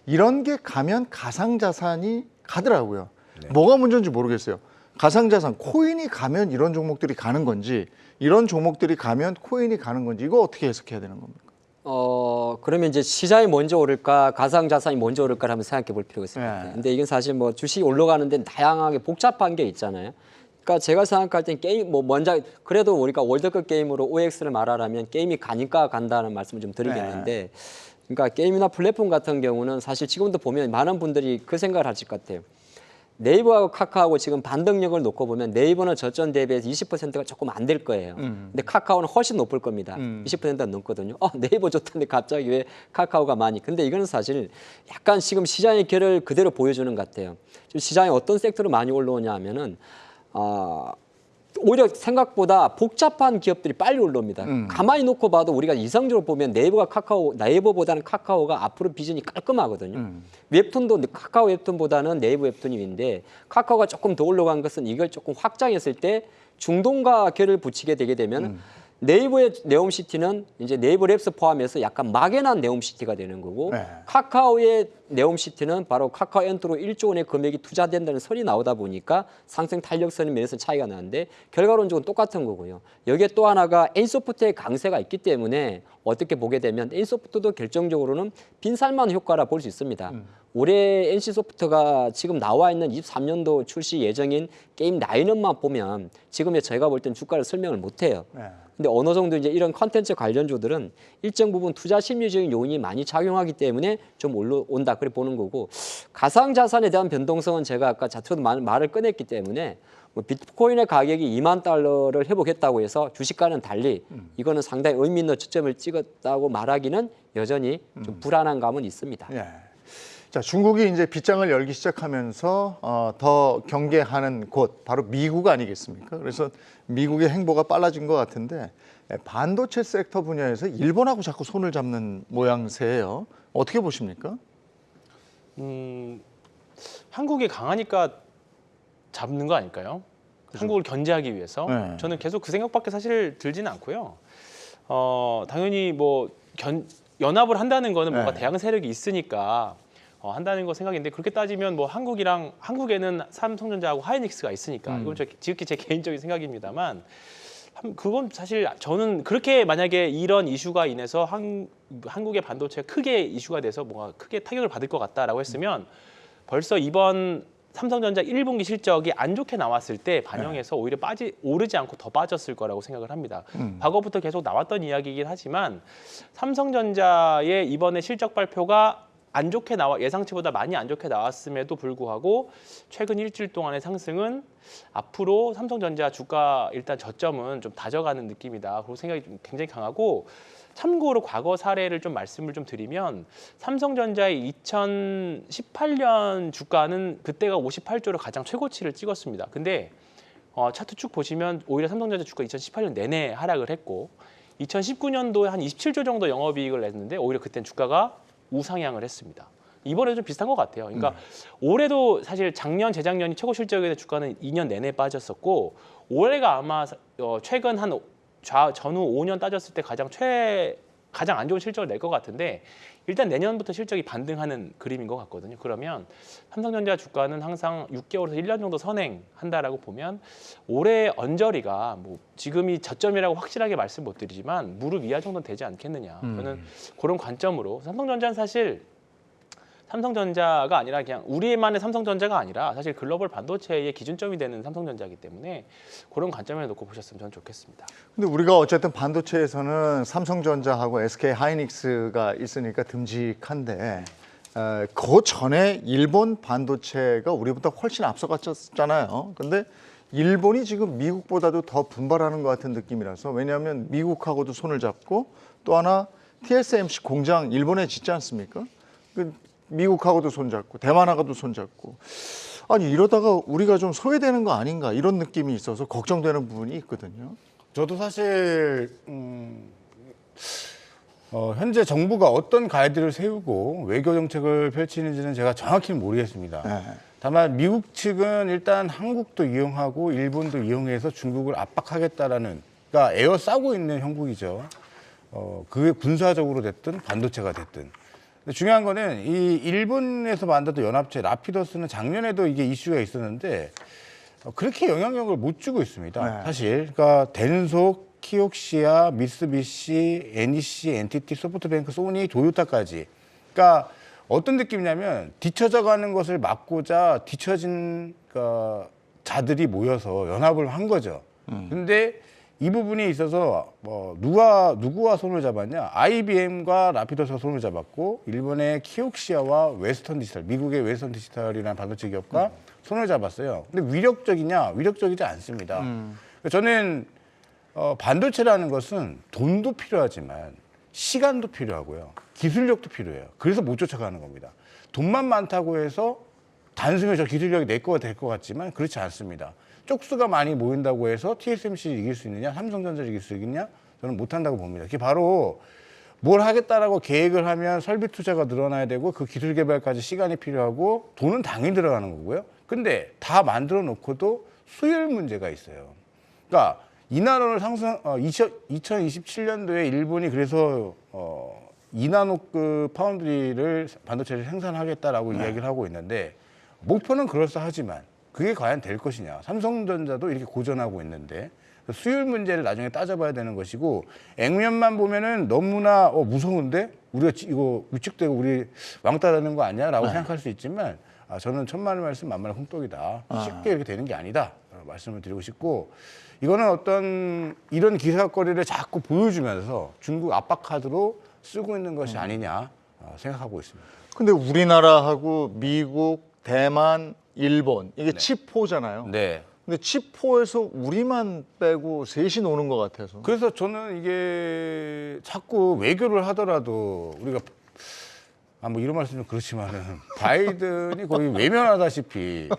이런 게 가면 가상자산이 가더라고요. 뭐가 문제인지 모르겠어요. 가상자산, 코인이 가면 이런 종목들이 가는 건지 이런 종목들이 가면 코인이 가는 건지 이거 어떻게 해석해야 되는 겁니까? 그러면 이제 시장이 먼저 오를까, 가상자산이 먼저 오를까를 한번 생각해 볼 필요가 있을 것 같아요. 네. 근데 이건 사실 뭐 주식이 올라가는 데는 다양하게 복잡한 게 있잖아요. 그러니까 제가 생각할 땐 게임, 뭐 먼저, 그래도 우리가 월드컵 게임으로 OX를 말하라면 게임이 가니까 간다는 말씀을 좀 드리겠는데, 그러니까 게임이나 플랫폼 같은 경우는 사실 지금도 보면 많은 분들이 그 생각을 하실 것 같아요. 네이버하고 카카오하고 지금 반등력을 놓고 보면 네이버는 저점 대비해서 20%가 조금 안 될 거예요. 근데 카카오는 훨씬 높을 겁니다. 20%가 넘거든요. 네이버 좋다는데 갑자기 왜 카카오가 많이. 근데 이거는 사실 약간 지금 시장의 결을 그대로 보여주는 것 같아요. 지금 시장에 어떤 섹터로 많이 올라오냐 하면은 오히려 생각보다 복잡한 기업들이 빨리 올라옵니다. 가만히 놓고 봐도 우리가 이성적으로 보면 네이버보다는 카카오가 앞으로 비전이 깔끔하거든요. 웹툰도 카카오 웹툰보다는 네이버 웹툰이 위인데 카카오가 조금 더 올라간 것은 이걸 조금 확장했을 때 중동과 결을 붙이게 되게 되면 네이버의 네옴시티는 이제 네이버 랩스 포함해서 약간 막연한 네옴시티가 되는 거고 카카오의 네옴시티는 바로 카카오 엔터로 1조 원의 금액이 투자된다는 설이 나오다 보니까 상승 탄력성의 면에서 차이가 나는데 결과론적으로 똑같은 거고요. 여기에 또 하나가 N소프트의 강세가 있기 때문에 어떻게 보게 되면 N소프트도 결정적으로는 빈살만 효과라 볼 수 있습니다. 올해 NC소프트가 지금 나와 있는 23년도 출시 예정인 게임 라인업만 보면 지금의 제가 볼 땐 주가를 설명을 못해요. 근데 어느 정도 이제 이런 컨텐츠 관련주들은 일정 부분 투자 심리적인 요인이 많이 작용하기 때문에 좀 올라온다 그래 보는 거고 가상자산에 대한 변동성은 제가 아까 자초도 말을 꺼냈기 때문에 뭐 비트코인의 가격이 2만 달러를 회복했다고 해서 주식과는 달리 이거는 상당히 의미 있는 저점을 찍었다고 말하기는 여전히 좀 불안한 감은 있습니다. 자, 중국이 이제 빗장을 열기 시작하면서 더 경계하는 곳 바로 미국 아니겠습니까? 그래서 미국의 행보가 빨라진 것 같은데 반도체 섹터 분야에서 일본하고 자꾸 손을 잡는 모양새예요. 어떻게 보십니까? 한국이 강하니까 잡는 거 아닐까요? 한국을 견제하기 위해서. 저는 계속 그 생각밖에 사실 들지는 않고요. 당연히 뭐 연합을 한다는 거는 뭔가 대항 세력이 있으니까 한다는 거 생각인데 그렇게 따지면 뭐 한국에는 삼성전자하고 하이닉스가 있으니까 이건 지극히 제 개인적인 생각입니다만 그건 사실 저는 그렇게 만약에 이런 이슈가 인해서 한국의 반도체가 크게 이슈가 돼서 뭔가 크게 타격을 받을 것 같다라고 했으면 벌써 이번 삼성전자 1분기 실적이 안 좋게 나왔을 때 반영해서 오히려 오르지 않고 더 빠졌을 거라고 생각을 합니다. 과거부터 계속 나왔던 이야기이긴 하지만 삼성전자의 이번에 실적 발표가 안 좋게 예상치보다 많이 안 좋게 나왔음에도 불구하고 최근 일주일 동안의 상승은 앞으로 삼성전자 주가 일단 저점은 좀 다져가는 느낌이다. 그런 생각이 좀 굉장히 강하고 참고로 과거 사례를 좀 말씀을 좀 드리면 삼성전자의 2018년 주가는 그때가 58조로 가장 최고치를 찍었습니다. 근데 차트 쭉 보시면 오히려 삼성전자 주가 2018년 내내 하락을 했고 2019년도에 한 27조 정도 영업이익을 냈는데 오히려 그때는 주가가 우상향을 했습니다. 이번에도 좀 비슷한 것 같아요. 그러니까 올해도 사실 작년, 재작년이 최고 실적에 주가는 2년 내내 빠졌었고 올해가 아마 최근 한 전후 5년 따졌을 때 가장 안 좋은 실적을 낼 것 같은데 일단 내년부터 실적이 반등하는 그림인 것 같거든요. 그러면 삼성전자 주가는 항상 6개월에서 1년 정도 선행한다라고 보면 올해 언저리가 뭐 지금이 저점이라고 확실하게 말씀 못 드리지만 무릎 이하 정도는 되지 않겠느냐. 저는 그런 관점으로 삼성전자는 사실 삼성전자가 아니라 그냥 우리만의 삼성전자가 아니라 사실 글로벌 반도체의 기준점이 되는 삼성전자이기 때문에 그런 관점에 놓고 보셨으면 저는 좋겠습니다. 근데 우리가 어쨌든 반도체에서는 삼성전자하고 SK 하이닉스가 있으니까 듬직한데 그 전에 일본 반도체가 우리보다 훨씬 앞서갔잖아요. 근데 일본이 지금 미국보다도 더 분발하는 것 같은 느낌이라서, 왜냐하면 미국하고도 손을 잡고 또 하나 TSMC 공장 일본에 짓지 않습니까? 미국하고도 손잡고 대만하고도 손잡고, 아니 이러다가 우리가 좀 소외되는 거 아닌가 이런 느낌이 있어서 걱정되는 부분이 있거든요. 저도 사실 현재 정부가 어떤 가이드를 세우고 외교 정책을 펼치는지는 제가 정확히는 모르겠습니다. 네. 다만 미국 측은 일단 한국도 이용하고 일본도 이용해서 중국을 압박하겠다라는, 그러니까 에어싸고 있는 형국이죠. 그게 군사적으로 됐든 반도체가 됐든. 근데 중요한 거는 이 일본에서 만들었던 연합체 라피더스는 작년에도 이게 이슈가 있었는데 그렇게 영향력을 못 주고 있습니다. 네. 사실. 그러니까 덴속, 키옥시아, 미쓰비시, NEC, NTT, 소프트뱅크, 소니, 도요타까지. 그러니까 어떤 느낌이냐면 뒤처져 가는 것을 막고자 뒤처진 자들이 모여서 연합을 한 거죠. 근데 이 부분에 있어서 누구와 손을 잡았냐? IBM과 라피더스가 손을 잡았고 일본의 키옥시아와 웨스턴 디지털, 미국의 웨스턴 디지털이라는 반도체 기업과 손을 잡았어요. 근데 위력적이냐? 위력적이지 않습니다. 저는 반도체라는 것은 돈도 필요하지만 시간도 필요하고요. 기술력도 필요해요. 그래서 못 쫓아가는 겁니다. 돈만 많다고 해서 단숨에 저 기술력이 내 거가 될 것 같지만 그렇지 않습니다. 쪽수가 많이 모인다고 해서 TSMC를 이길 수 있느냐, 삼성전자를 이길 수 있느냐, 저는 못한다고 봅니다. 그게 바로 뭘 하겠다라고 계획을 하면 설비 투자가 늘어나야 되고 그 기술 개발까지 시간이 필요하고 돈은 당연히 들어가는 거고요. 근데 다 만들어 놓고도 수율 문제가 있어요. 그러니까 이나노를 2027년도에 일본이 그래서 이나노급 파운드리를 반도체를 생산하겠다라고 이야기를 하고 있는데 목표는 그럴싸하지만 그게 과연 될 것이냐. 삼성전자도 이렇게 고전하고 있는데 수율 문제를 나중에 따져봐야 되는 것이고 액면만 보면은 너무나 무서운데 우리가 이거 위축되고 우리 왕따 되는 거 아니야? 라고 생각할 수 있지만 저는 천만의 말씀 만만의 홍떡이다. 쉽게 이렇게 되는 게 아니다. 말씀을 드리고 싶고 이거는 어떤 이런 기사거리를 자꾸 보여주면서 중국 압박 카드로 쓰고 있는 것이 아니냐 생각하고 있습니다. 근데 우리나라하고 미국, 대만, 일본 이게 칩4잖아요. 네. 근데 칩4에서 우리만 빼고 셋이 노는 것 같아서. 그래서 저는 이게 자꾸 외교를 하더라도 우리가 뭐 이런 말씀 좀 그렇지만은 바이든이 거의 외면하다시피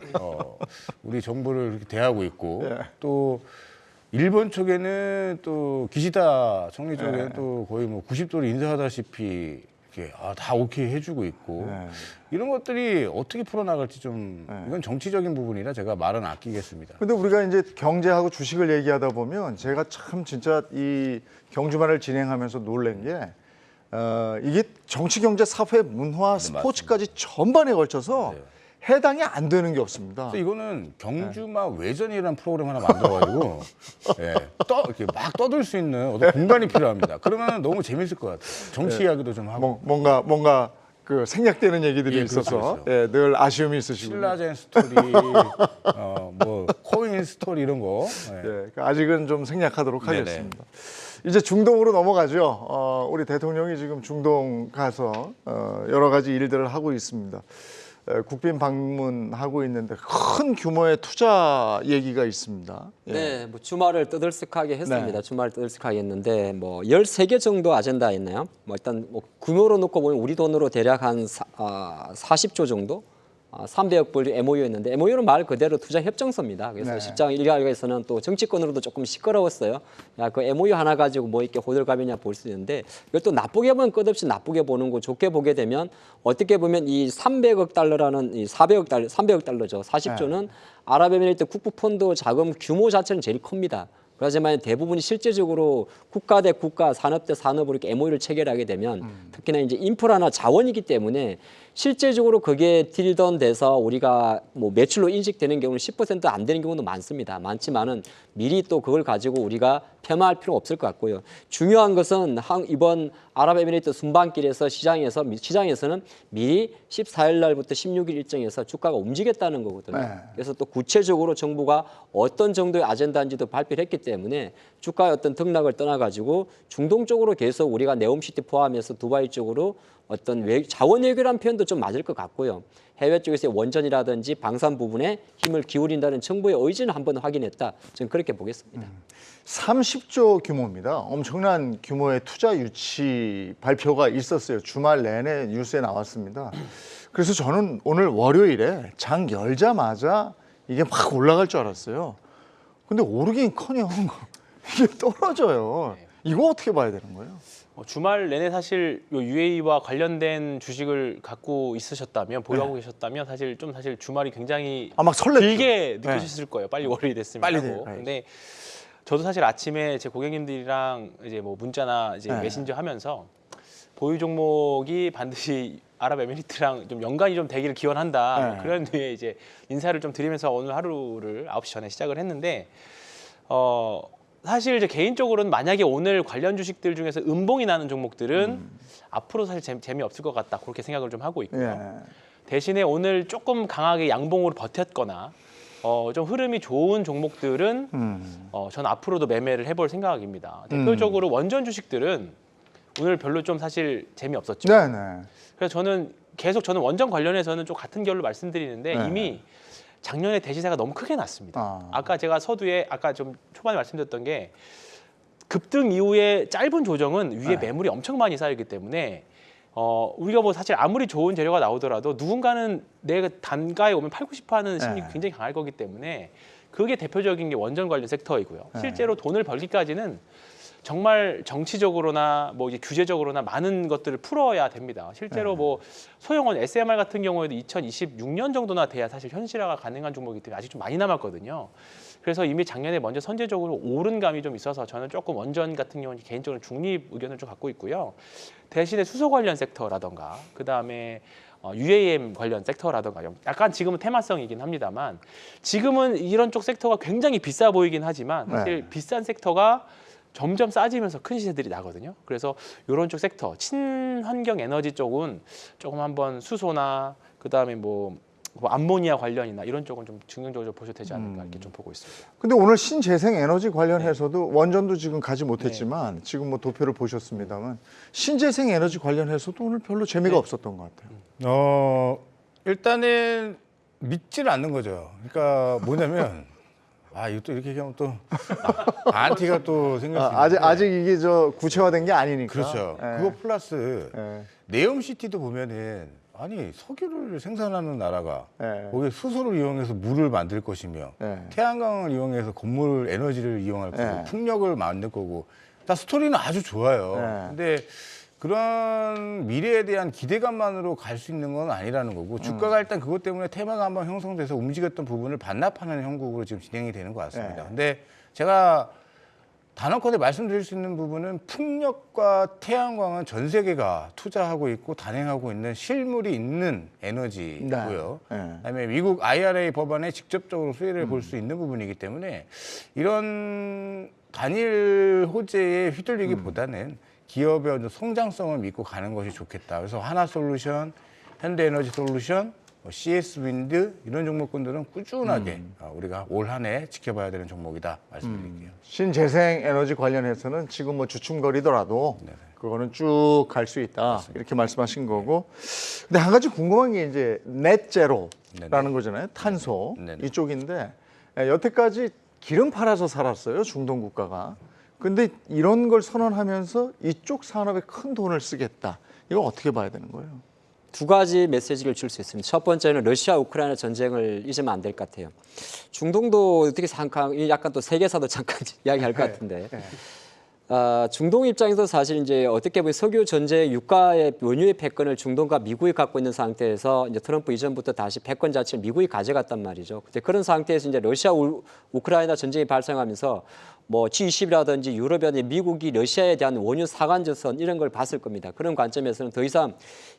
우리 정부를 이렇게 대하고 있고 또 일본 쪽에는 또 기시다 총리 쪽에는 또 거의 뭐 90도를 인사하다시피 이렇게 다 오케이 해주고 있고 이런 것들이 어떻게 풀어나갈지 좀 이건 정치적인 부분이라 제가 말은 아끼겠습니다. 근데 우리가 이제 경제하고 주식을 얘기하다 보면 제가 참 진짜 이 경주말을 진행하면서 놀란 게 이게 정치, 경제, 사회, 문화, 스포츠까지 전반에 걸쳐서 해당이 안 되는 게 없습니다. 그래서 이거는 경주마 외전이라는 프로그램 하나 만들어가지고 이렇게 막 떠들 수 있는 어떤 공간이 필요합니다. 그러면 너무 재밌을 것 같아요. 정치 이야기도 좀 하고. 뭔가 그 생략되는 얘기들이 있어서 그렇죠. 늘 아쉬움이 있으시고. 신라젠 스토리, 뭐 코인 스토리 이런 거. 아직은 좀 생략하도록 네네. 하겠습니다. 이제 중동으로 넘어가죠. 우리 대통령이 지금 중동 가서 여러 가지 일들을 하고 있습니다. 국빈 방문하고 있는데 큰 규모의 투자 얘기가 있습니다. 네, 뭐 주말을 떠들썩하게 했습니다. 주말을 떠들썩하게 했는데 뭐 13개 정도 아젠다 있나요? 뭐 일단 뭐 규모로 놓고 보면 우리 돈으로 대략 한 40조 정도? 300억 불 MOU였는데 MOU는 말 그대로 투자 협정서입니다. 그래서 실장 일각에서는 또 정치권으로도 조금 시끄러웠어요. 야, 그 MOU 하나 가지고 뭐 이렇게 호들갑이냐 볼 수 있는데 이걸 또 나쁘게 보면 끝없이 나쁘게 보는 거, 좋게 보게 되면 어떻게 보면 이 300억 달러라는 이 300억 달러죠. 40조는 아랍에미리트 국부펀드 자금 규모 자체는 제일 큽니다. 그렇지만 대부분이 실제적으로 국가 대 국가, 산업 대 산업으로 이렇게 MOU를 체결하게 되면 특히나 이제 인프라나 자원이기 때문에 실제적으로 그게 딜던 돼서 우리가 뭐 매출로 인식되는 경우는 10% 안 되는 경우도 많습니다. 많지만은 미리 또 그걸 가지고 우리가 폄하할 필요가 없을 것 같고요. 중요한 것은 이번 아랍에미리트 순방길에서 시장에서는 미리 14일 날부터 16일 일정에서 주가가 움직였다는 거거든요. 그래서 또 구체적으로 정부가 어떤 정도의 아젠다인지도 발표를 했기 때문에 주가의 어떤 등락을 떠나가지고 중동 쪽으로 계속 우리가 네옴시티 포함해서 두바이 쪽으로 어떤 자원 외교라는 표현도 좀 맞을 것 같고요. 해외 쪽에서의 원전이라든지 방산 부분에 힘을 기울인다는 정부의 의지는 한번 확인했다. 저는 그렇게 보겠습니다. 30조 규모입니다. 엄청난 규모의 투자 유치 발표가 있었어요. 주말 내내 뉴스에 나왔습니다. 그래서 저는 오늘 월요일에 장 열자마자 이게 막 올라갈 줄 알았어요. 근데 오르긴커녕 이게 떨어져요. 이거 어떻게 봐야 되는 거예요? 주말 내내 사실 요 UAE와 관련된 주식을 갖고 있으셨다면 보유하고 계셨다면 사실 주말이 굉장히 아, 막 설렜죠. 길게 느껴졌을 거예요. 빨리 월요일이 됐으면 빨리 하고. 돼요. 근데 저도 사실 아침에 제 고객님들이랑 이제 뭐 문자나 이제 네. 메신저 하면서 보유 종목이 반드시 아랍에미리트랑 좀 연관이 좀 되기를 기원한다. 네. 그런 류의 이제 인사를 좀 드리면서 오늘 하루를 9시 전에 시작을 했는데 사실 이제 개인적으로는 만약에 오늘 관련 주식들 중에서 음봉이 나는 종목들은 앞으로 사실 재미없을 것 같다. 그렇게 생각을 좀 하고 있고요. 예. 대신에 오늘 조금 강하게 양봉으로 버텼거나 좀 흐름이 좋은 종목들은 저는 앞으로도 매매를 해볼 생각입니다. 대표적으로 원전 주식들은 오늘 별로 좀 사실 재미없었죠. 네네. 그래서 저는 원전 관련해서는 좀 같은 결로 말씀드리는데 네. 이미 작년에 대시세가 너무 크게 났습니다. 아. 아까 제가 서두에 아까 좀 초반에 말씀드렸던 게 급등 이후에 짧은 조정은 위에 네. 매물이 엄청 많이 쌓이기 때문에 우리가 뭐 사실 아무리 좋은 재료가 나오더라도 누군가는 내가 단가에 오면 팔고 싶어하는 심리 네. 굉장히 강할 거기 때문에 그게 대표적인 게 원전 관련 섹터이고요. 실제로 돈을 벌기까지는 정말 정치적으로나 뭐 이제 규제적으로나 많은 것들을 풀어야 됩니다. 실제로 뭐 소형원 SMR 같은 경우에도 2026년 정도나 돼야 사실 현실화가 가능한 종목이기 때문에 아직 좀 많이 남았거든요. 그래서 이미 작년에 먼저 선제적으로 오른 감이 좀 있어서 저는 조금 원전 같은 경우는 개인적으로 중립 의견을 좀 갖고 있고요. 대신에 수소 관련 섹터라던가 그다음에 UAM 관련 섹터라던가 약간 지금은 테마성이긴 합니다만 지금은 이런 쪽 섹터가 굉장히 비싸 보이긴 하지만 사실 비싼 섹터가 점점 싸지면서 큰 시세들이 나거든요. 그래서 이런 쪽 섹터, 친환경 에너지 쪽은 조금 한번 수소나 그다음에 뭐 암모니아 관련이나 이런 쪽은 좀 중점적으로 보셔도 되지 않을까 이렇게 좀 보고 있습니다. 근데 오늘 신재생 에너지 관련해서도 원전도 지금 가지 못했지만 지금 뭐 도표를 보셨습니다만 신재생 에너지 관련해서도 오늘 별로 재미가 없었던 것 같아요. 일단은 믿지를 않는 거죠. 그러니까 뭐냐면 이것도 이렇게 얘기하면 또 안티가 또 생길 수 있는데 아직 이게 저 구체화된 게 아니니까. 그렇죠. 예. 그거 플러스 예. 네옴시티도 보면은 아니 석유를 생산하는 나라가 예. 거기에 수소를 이용해서 물을 만들 것이며 예. 태양광을 이용해서 건물 에너지를 이용할 거고 예. 풍력을 만들 거고 다 스토리는 아주 좋아요. 예. 근데 그런 미래에 대한 기대감만으로 갈 수 있는 건 아니라는 거고 주가가 일단 그것 때문에 테마가 한번 형성돼서 움직였던 부분을 반납하는 형국으로 지금 진행이 되는 것 같습니다. 예. 근데 제가 단언컨대 말씀드릴 수 있는 부분은 풍력과 태양광은 전 세계가 투자하고 있고 단행하고 있는 실물이 있는 에너지고요. 네. 네. 그다음에 미국 IRA 법안에 직접적으로 수혜를 볼 수 있는 부분이기 때문에 이런 단일 호재에 휘둘리기보다는 기업의 어떤 성장성을 믿고 가는 것이 좋겠다. 그래서 하나솔루션, 현대에너지솔루션, CS 윈드 이런 종목군들은 꾸준하게 우리가 올 한 해 지켜봐야 되는 종목이다 말씀드릴게요. 신재생 에너지 관련해서는 지금 뭐 주춤거리더라도 그거는 쭉 갈 수 있다 이렇게 말씀하신 거고. 근데 한 가지 궁금한 게 이제 넷제로라는 거잖아요. 탄소 네네. 이쪽인데 여태까지 기름 팔아서 살았어요. 중동 국가가. 근데 이런 걸 선언하면서 이쪽 산업에 큰 돈을 쓰겠다. 이거 어떻게 봐야 되는 거예요? 두 가지 메시지를 줄 수 있습니다. 첫 번째는 러시아 우크라이나 전쟁을 잊으면 안 될 것 같아요. 중동도 어떻게 생각하면 약간 또 세계사도 잠깐 이야기할 것 같은데. 중동 입장에서 사실 이제 어떻게 보면 석유 전쟁 유가의 원유의 패권을 중동과 미국이 갖고 있는 상태에서 이제 트럼프 이전부터 다시 패권 자체를 미국이 가져갔단 말이죠. 근데 그런 상태에서 이제 러시아 우크라이나 전쟁이 발생하면서 뭐 G20이라든지 유럽이라든지 미국이 러시아에 대한 원유 사관조선 이런 걸 봤을 겁니다. 그런 관점에서는 더 이상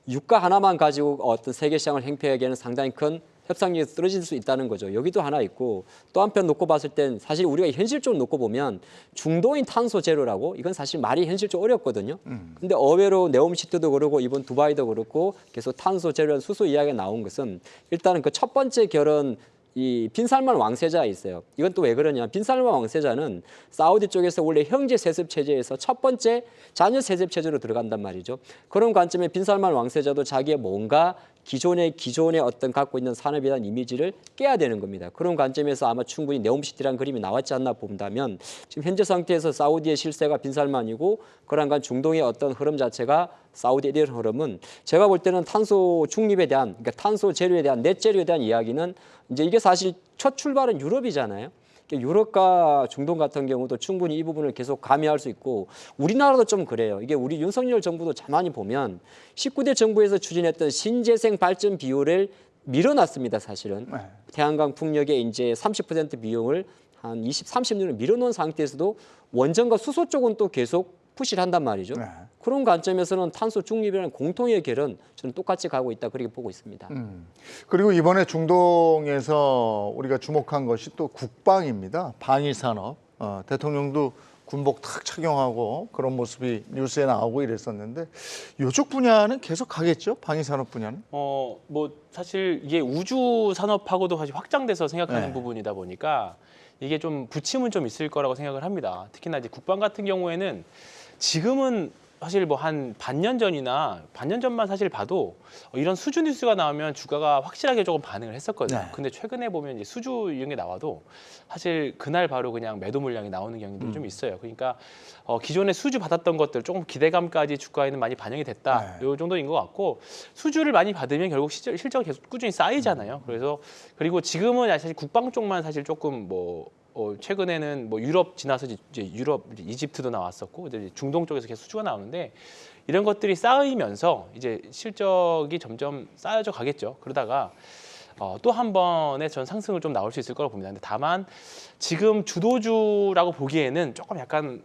유가 하나만 가지고 어떤 세계 시장을 행패하기에는 상당히 큰 협상력이 떨어질 수 있다는 거죠. 여기도 하나 있고 또 한편 놓고 봤을 땐 사실 우리가 현실적으로 놓고 보면 중동인 탄소 제로라고 이건 사실 말이 현실적으로 어렵거든요. 근데 의외로 네옴시티도 그렇고 이번 두바이도 그렇고 계속 탄소 제로라는 수소 이야기가 나온 것은 일단은 그 첫 번째 결은 이 빈살만 왕세자가 있어요. 이건 또 왜 그러냐? 빈살만 왕세자는 사우디 쪽에서 원래 형제 세습 체제에서 첫 번째 자녀 세습 체제로 들어간단 말이죠. 그런 관점에 빈살만 왕세자도 자기의 뭔가 기존의 어떤 갖고 있는 산업에 대한 이미지를 깨야 되는 겁니다. 그런 관점에서 아마 충분히 네옴시티라는 그림이 나왔지 않나 본다면 지금 현재 상태에서 사우디의 실세가 빈살만이고 그런 간 중동의 어떤 흐름 자체가 사우디에 대한 흐름은 제가 볼 때는 탄소 중립에 대한 그러니까 탄소 재료에 대한 넷 재료에 대한 이야기는 이제 이게 사실 첫 출발은 유럽이잖아요. 유럽과 중동 같은 경우도 충분히 이 부분을 계속 가미할 수 있고 우리나라도 좀 그래요. 이게 우리 윤석열 정부도 가만히 보면 19대 정부에서 추진했던 신재생 발전 비율을 밀어놨습니다. 사실은 네. 태양광 풍력의 이제 30% 비용을 한 20, 30년을 밀어놓은 상태에서도 원전과 수소 쪽은 또 계속 푸시를 한단 말이죠. 네. 그런 관점에서는 탄소 중립이라는 공통의 결은 저는 똑같이 가고 있다 그렇게 보고 있습니다. 그리고 이번에 중동에서 우리가 주목한 것이 또 국방입니다. 방위산업. 대통령도 군복 탁 착용하고 그런 모습이 뉴스에 나오고 이랬었는데 이쪽 분야는 계속 가겠죠? 방위산업 분야는? 뭐 사실 이게 우주 산업하고도 사실 확장돼서 생각하는 네. 부분이다 보니까 이게 좀 부침은 좀 있을 거라고 생각을 합니다. 특히나 이제 국방 같은 경우에는 지금은 사실 뭐 한 반년 전만 사실 봐도 이런 수주 뉴스가 나오면 주가가 확실하게 조금 반응을 했었거든요. 네. 근데 최근에 보면 이제 수주 이런 게 나와도 사실 그날 바로 그냥 매도 물량이 나오는 경우도 좀 있어요. 그러니까 기존에 수주 받았던 것들 조금 기대감까지 주가에는 많이 반영이 됐다. 네. 요 정도인 것 같고 수주를 많이 받으면 결국 실적이 계속 꾸준히 쌓이잖아요. 그래서 그리고 지금은 사실 국방 쪽만 사실 조금 뭐 최근에는 뭐 유럽 지나서 이제 유럽 이집트도 나왔었고 이제 중동 쪽에서 계속 수주가 나오는데 이런 것들이 쌓이면서 이제 실적이 점점 쌓여져 가겠죠. 그러다가 또 한 번의 전 상승을 좀 나올 수 있을 거라고 봅니다. 근데 다만 지금 주도주라고 보기에는 조금 약간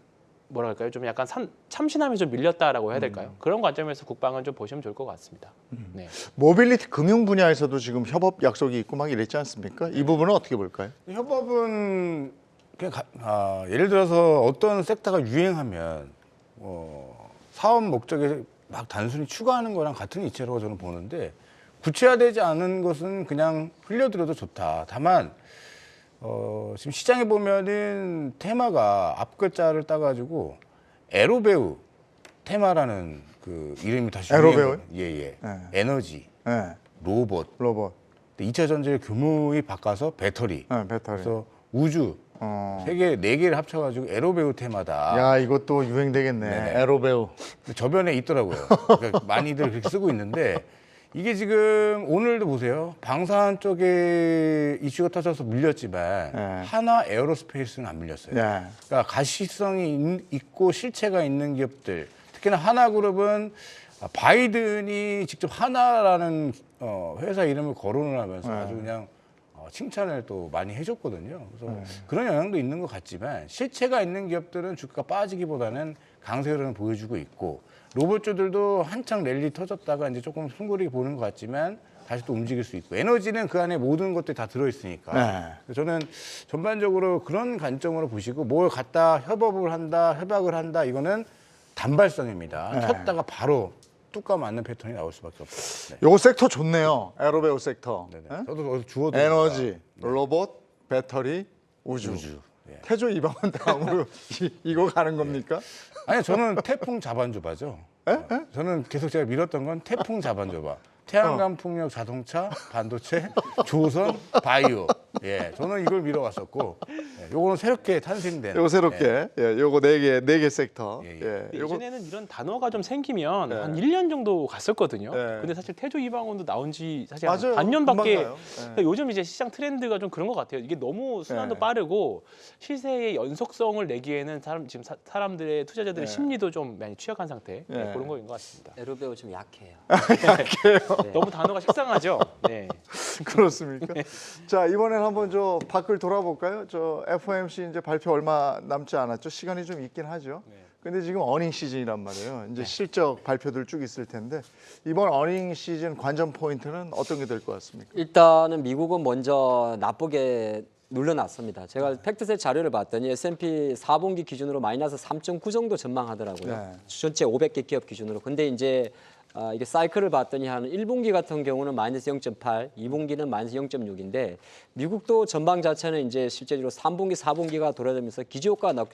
뭐랄까요, 좀 약간 참신함이 좀 밀렸다라고 해야 될까요? 그런 관점에서 국방은 좀 보시면 좋을 것 같습니다. 네. 모빌리티 금융 분야에서도 지금 협업 약속이 있고 막 이랬지 않습니까? 이 부분은 어떻게 볼까요? 협업은 그냥 예를 들어서 어떤 섹터가 유행하면 사업 목적에 막 단순히 추가하는 거랑 같은 이치라고 저는 보는데 구체화되지 않은 것은 그냥 흘려들어도 좋다. 다만 지금 시장에 보면은 테마가 앞글자를 따가지고 에로배우 테마라는 그 이름이 다시 에로배우요? 예예. 네. 에너지, 네. 로봇. 로봇, 2차 전지의 규모의 바꿔서 배터리. 네, 배터리. 그래서 우주 세계 4개를 합쳐가지고 에로배우 테마다. 야, 이것도 유행되겠네. 네네. 에로배우. 저변에 있더라고요. 그러니까 많이들 그렇게 쓰고 있는데 이게 지금 오늘도 보세요. 방산 쪽에 이슈가 터져서 밀렸지만 네. 하나 에어로스페이스는 안 밀렸어요. 네. 그러니까 가시성이 있고 실체가 있는 기업들. 특히나 하나그룹은 바이든이 직접 하나라는 회사 이름을 거론을 하면서 아주 그냥 칭찬을 또 많이 해줬거든요. 그래서 그런 영향도 있는 것 같지만 실체가 있는 기업들은 주가가 빠지기보다는 강세 흐름을 보여주고 있고 로봇주들도 한창 랠리 터졌다가 이제 조금 숨고르게 보는 것 같지만 다시 또 움직일 수 있고 에너지는 그 안에 모든 것들이 다 들어있으니까 네. 저는 전반적으로 그런 관점으로 보시고 뭘 갖다 협업을 한다, 협약을 한다 이거는 단발성입니다. 네. 쳤다가 바로 뚜까 맞는 패턴이 나올 수밖에 없어요. 네. 요 섹터 좋네요. 에로배우 섹터. 네네. 네? 저도 어디서 주워도 에너지, 로봇, 배터리, 우주. 예. 태조 이방원 다음으로 이거 가는 겁니까? 아니 저는 태풍 자반조바죠. 저는 계속 제가 밀었던 건 태풍 자반조바. 태양광 풍력 자동차, 반도체, 조선, 바이오. 예, 저는 이걸 밀어왔었고, 요거는 새롭게 탄생된. 요거 새롭게. 예, 요거 네 개 섹터. 예, 예. 예. 요거 예전에는 이런 단어가 좀 생기면 네. 한 1년 정도 갔었거든요. 네. 근데 사실 태조 이방원도 나온 지 사실 맞아요. 한 반년밖에. 금방 가요. 그러니까 요즘 이제 시장 트렌드가 좀 그런 것 같아요. 이게 너무 순환도 네. 빠르고 시세의 연속성을 내기에는 지금 사람들의 투자자들의 네. 심리도 좀 많이 취약한 상태. 네, 네. 그런 거인 것 같습니다. 에로배우 좀 약해요. 네. 너무 단어가 식상하죠. 네. 그렇습니까? 자, 이번엔 한번 저 밖을 돌아볼까요? 저 FOMC 이제 발표 얼마 남지 않았죠. 시간이 좀 있긴 하죠. 네. 근데 지금 어닝 시즌이란 말이에요. 이제 실적 발표들 쭉 있을 텐데 이번 어닝 시즌 관전 포인트는 어떤 게 될 것 같습니까? 일단은 미국은 먼저 나쁘게 눌러놨습니다. 제가 팩트셋 자료를 봤더니 S&P 4분기 기준으로 마이너스 3.9 정도 전망하더라고요. 네. 전체 500개 기업 기준으로. 근데 이제 이게 사이클을 봤더니 한 1분기 같은 경우는 마이너스 0.8, 2분기는 마이너스 0.6인데 미국도 전방 자체는 이제 실제로 3분기, 4분기가 돌아가면서 기저효과가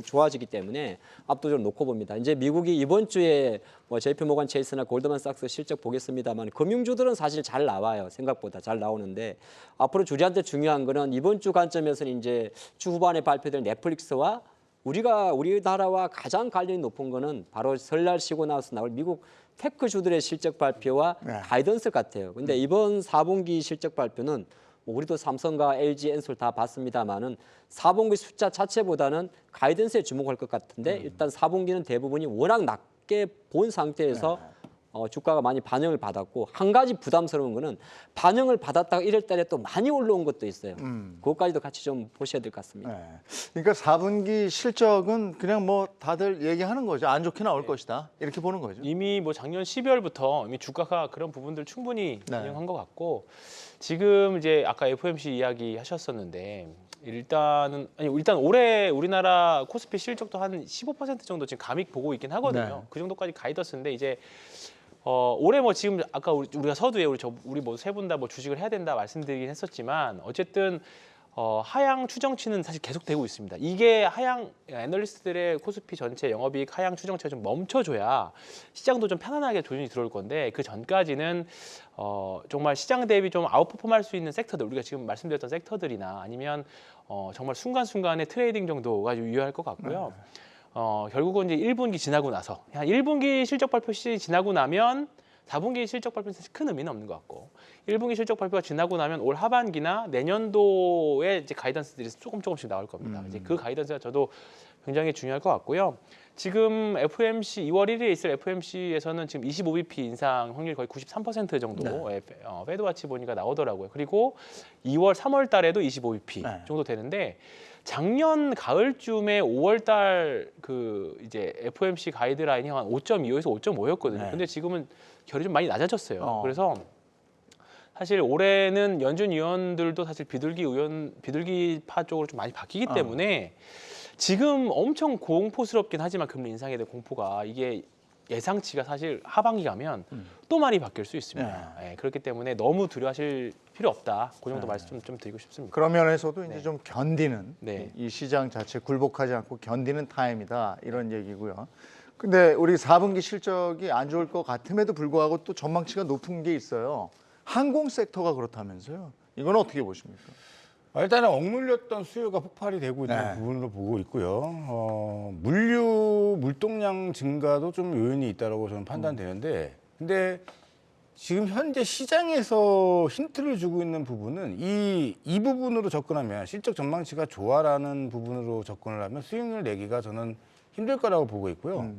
좋아지기 때문에 압도적으로 놓고 봅니다. 이제 미국이 이번 주에 뭐 JP 모건 체이스나 골드만삭스 실적 보겠습니다만 금융주들은 사실 잘 나와요. 생각보다 잘 나오는데 앞으로 주주한테 중요한 거는 이번 주 관점에서는 이제 주 후반에 발표될 넷플릭스와 우리나라와 가장 관련이 높은 거는 바로 설날 쉬고 나서 나올 미국 테크주들의 실적 발표와 가이던스 같아요. 근데 이번 4분기 실적 발표는 뭐 우리도 삼성과 LG, 엔솔 다 봤습니다만은 4분기 숫자 자체보다는 가이던스에 주목할 것 같은데 일단 4분기는 대부분이 워낙 낮게 본 상태에서 주가가 많이 반영을 받았고 한 가지 부담스러운 거는 반영을 받았다가 1월 달에 또 많이 올라온 것도 있어요. 그것까지도 같이 좀 보셔야 될 것 같습니다. 네. 그러니까 4분기 실적은 그냥 뭐 다들 얘기하는 거죠. 안 좋게 나올 것이다. 이렇게 보는 거죠. 이미 뭐 작년 12월부터 이미 주가가 그런 부분들 충분히 네. 반영한 것 같고 지금 이제 아까 FOMC 이야기 하셨었는데 일단 올해 우리나라 코스피 실적도 한 15% 정도 지금 감익 보고 있긴 하거든요. 네. 그 정도까지 가이던스인데 이제 올해 뭐 지금 아까 우리가 서두에 우리 뭐 세 분 다 뭐 주식을 해야 된다 말씀드리긴 했었지만 어쨌든 하향 추정치는 사실 계속되고 있습니다. 이게 하향 애널리스트들의 코스피 전체 영업이익 하향 추정치가 좀 멈춰줘야 시장도 좀 편안하게 조정이 들어올 건데 그 전까지는 정말 시장 대비 좀 아웃퍼폼할 수 있는 섹터들 우리가 지금 말씀드렸던 섹터들이나 아니면 정말 순간순간의 트레이딩 정도가 유효할 것 같고요. 결국은 이제 1분기 지나고 나서 한 1분기 실적 발표 시즌이 지나고 나면 4분기 실적 발표는 사실 큰 의미는 없는 것 같고 1분기 실적 발표가 지나고 나면 올 하반기나 내년도에 이제 가이던스들이 조금씩 나올 겁니다. 이제 그 가이던스가 저도 굉장히 중요할 것 같고요. 지금 FOMC 2월 1일에 있을 FOMC에서는 지금 25bp 인상 확률 거의 93% 정도 페드와치 보니까 나오더라고요. 그리고 2월, 3월 달에도 25bp 정도 되는데 작년 가을쯤에 5월 달 그 이제 FOMC 가이드라인이 한 5.25에서 5.5였거든요. 근데 지금은 결이 좀 많이 낮아졌어요. 그래서 사실 올해는 연준 위원들도 사실 비둘기파 쪽으로 좀 많이 바뀌기 때문에 지금 엄청 공포스럽긴 하지만 금리 인상에 대한 공포가 이게 예상치가 사실 하반기 가면 또 많이 바뀔 수 있습니다. 그렇기 때문에 너무 두려워하실 필요 없다. 그 정도 말씀 좀 드리고 싶습니다. 그런 면에서도 이제 좀 견디는 네. 이 시장 자체 굴복하지 않고 견디는 타임이다 이런 얘기고요. 근데 우리 4분기 실적이 안 좋을 것 같음에도 불구하고 또 전망치가 높은 게 있어요. 항공 섹터가 그렇다면서요. 이건 어떻게 보십니까? 일단은 억눌렸던 수요가 폭발이 되고 있는 부분으로 보고 있고요. 물동량 증가도 좀 요인이 있다고 저는 판단되는데, 근데 지금 현재 시장에서 힌트를 주고 있는 부분은 이 부분으로 접근하면 실적 전망치가 좋아라는 부분으로 접근을 하면 수익률 내기가 저는 힘들 거라고 보고 있고요.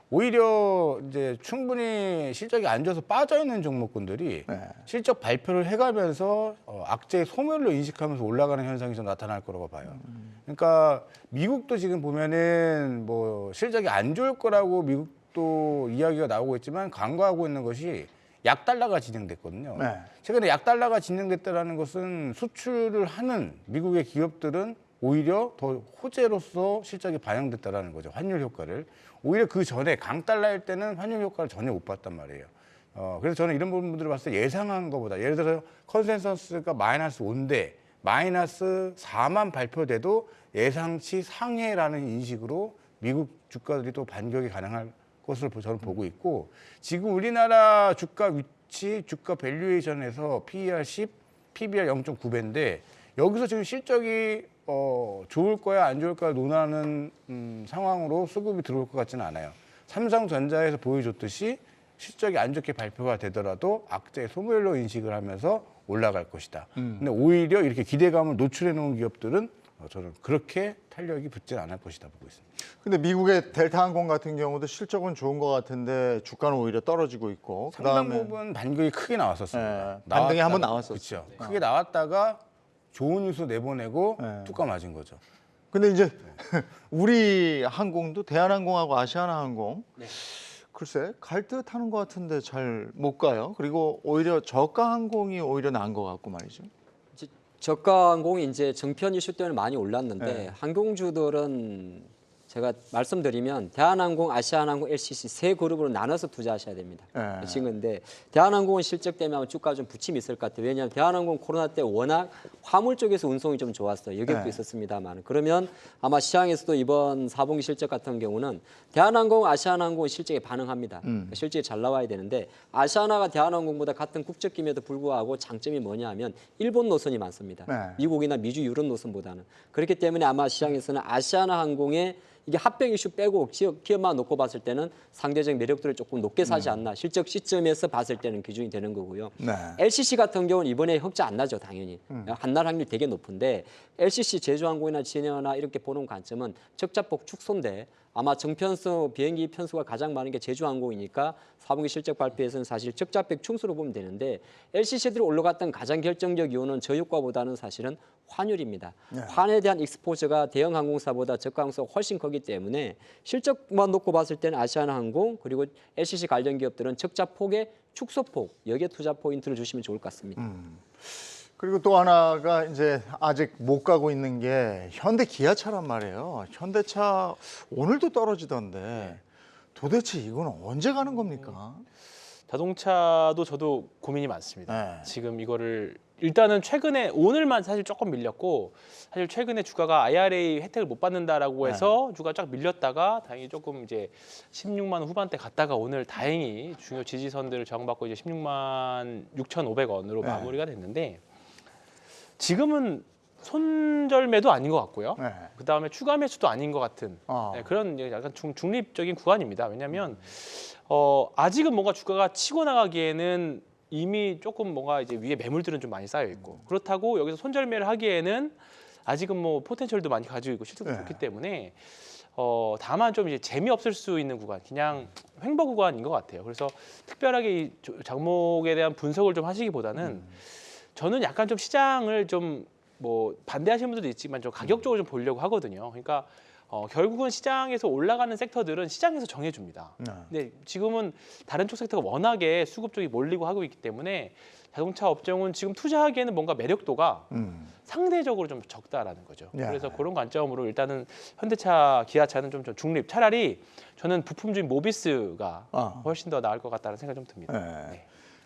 오히려 이제 충분히 실적이 안 좋아서 빠져 있는 종목군들이 실적 발표를 해가면서 악재의 소멸로 인식하면서 올라가는 현상이 좀 나타날 거라고 봐요. 그러니까 미국도 지금 보면은 뭐 실적이 안 좋을 거라고 미국도 이야기가 나오고 있지만 간과하고 있는 것이 약달러가 진행됐거든요. 최근에 약달러가 진행됐다는 것은 수출을 하는 미국의 기업들은 오히려 더 호재로서 실적이 반영됐다라는 거죠. 환율 효과를. 오히려 그 전에 강달러일 때는 환율 효과를 전혀 못 봤단 말이에요. 그래서 저는 이런 부분들을 봤을 때 예상한 것보다 예를 들어서 컨센서스가 마이너스 5인데 마이너스 4만 발표돼도 예상치 상해라는 인식으로 미국 주가들이 또 반격이 가능할 것으로 저는 보고 있고 지금 우리나라 주가 위치, 주가 밸류에이션에서 PER 10, PBR 0.9배인데 여기서 지금 실적이 좋을 거야 안 좋을 거야 논하는 상황으로 수급이 들어올 것 같지는 않아요. 삼성전자에서 보여줬듯이 실적이 안 좋게 발표가 되더라도 악재의 소멸로 인식을 하면서 올라갈 것이다. 근데 오히려 이렇게 기대감을 노출해 놓은 기업들은 저는 그렇게 탄력이 붙지는 않을 것이다 보고 있습니다. 근데 미국의 델타 항공 같은 경우도 실적은 좋은 것 같은데 주가는 오히려 떨어지고 있고 상당 부분 반격이 크게 나왔었습니다. 반등이 한번 나왔었죠. 그렇죠. 크게 나왔다가 좋은 뉴스 내보내고 뚜까 맞은 거죠. 근데 이제 우리 항공도 대한항공하고 아시아나항공 글쎄 갈 듯 하는 것 같은데 잘 못 가요. 그리고 오히려 저가 항공이 오히려 나은 것 같고 말이죠. 저가 항공이 이제 정편 이슈 때문에 많이 올랐는데 항공주들은 제가 말씀드리면 대한항공, 아시아나항공, LCC 세 그룹으로 나눠서 투자하셔야 됩니다. 네. 지금 근데 대한항공은 실적 때문에 아마 주가 좀 부침이 있을 것 같아요. 왜냐하면 대한항공 코로나 때 워낙 화물 쪽에서 운송이 좀 좋았어요. 여객도 네. 있었습니다만 그러면 아마 시장에서도 이번 4분기 실적 같은 경우는 대한항공, 아시아나항공 실적에 반응합니다. 그러니까 실적이 잘 나와야 되는데 아시아나가 대한항공보다 같은 국적임에도 불구하고 장점이 뭐냐하면 일본 노선이 많습니다. 네. 미국이나 미주, 유럽 노선보다는 그렇기 때문에 아마 시장에서는 아시아나항공의 이게 합병 이슈 빼고 기업만 놓고 봤을 때는 상대적 매력도를 조금 높게 사지 않나 실적 시점에서 봤을 때는 기준이 되는 거고요. 네. LCC 같은 경우는 이번에 흑자 안 나죠 당연히 한날 확률 되게 높은데 LCC 제주항공이나 진해나 이렇게 보는 관점은 적자폭 축소인데 아마 정편수 비행기 편수가 가장 많은 게 제주항공이니까 4분기 실적 발표에서는 사실 적자폭 충수로 보면 되는데 LCC들이 올라갔던 가장 결정적 이유는 저효과보다는 사실은 환율입니다. 환에 대한 익스포저가 대형 항공사보다 저가 항공사가 훨씬 크기 때문에 실적만 놓고 봤을 때는 아시아나항공 그리고 LCC 관련 기업들은 적자폭의 축소폭 여기에 투자 포인트를 주시면 좋을 것 같습니다. 그리고 또 하나가 이제 아직 못 가고 있는 게 현대 기아차란 말이에요. 현대차 오늘도 떨어지던데 도대체 이건 언제 가는 겁니까? 자동차도 저도 고민이 많습니다. 네. 지금 이거를 일단은 최근에 오늘만 사실 조금 밀렸고 사실 최근에 주가가 IRA 혜택을 못 받는다라고 해서 주가 쫙 밀렸다가 다행히 조금 이제 16만 원 후반대 갔다가 오늘 다행히 중요 지지선들을 저항받고 이제 16만 6,500원으로 네. 마무리가 됐는데 지금은 손절매도 아닌 것 같고요. 네. 그 다음에 추가 매수도 아닌 것 같은 어. 네, 그런 약간 중립적인 구간입니다. 왜냐하면 아직은 뭔가 주가가 치고 나가기에는 이미 조금 뭔가 이제 위에 매물들은 좀 많이 쌓여 있고 그렇다고 여기서 손절매를 하기에는 아직은 뭐 포텐셜도 많이 가지고 있고 실적도 네. 좋기 때문에 다만 좀 이제 재미없을 수 있는 구간, 그냥 횡보 구간인 것 같아요. 그래서 특별하게 이 장목에 대한 분석을 좀 하시기보다는 저는 약간 좀 시장을 좀 뭐 반대하시는 분들도 있지만 좀 가격적으로 좀 보려고 하거든요. 그러니까 결국은 시장에서 올라가는 섹터들은 시장에서 정해줍니다. 네. 근데 지금은 다른 쪽 섹터가 워낙에 수급 쪽이 몰리고 하고 있기 때문에 자동차 업종은 지금 투자하기에는 뭔가 매력도가 상대적으로 좀 적다라는 거죠. 네. 그래서 그런 관점으로 일단은 현대차, 기아차는 좀 중립. 차라리 저는 부품주인 모비스가 훨씬 더 나을 것 같다는 생각이 좀 듭니다. 네. 네.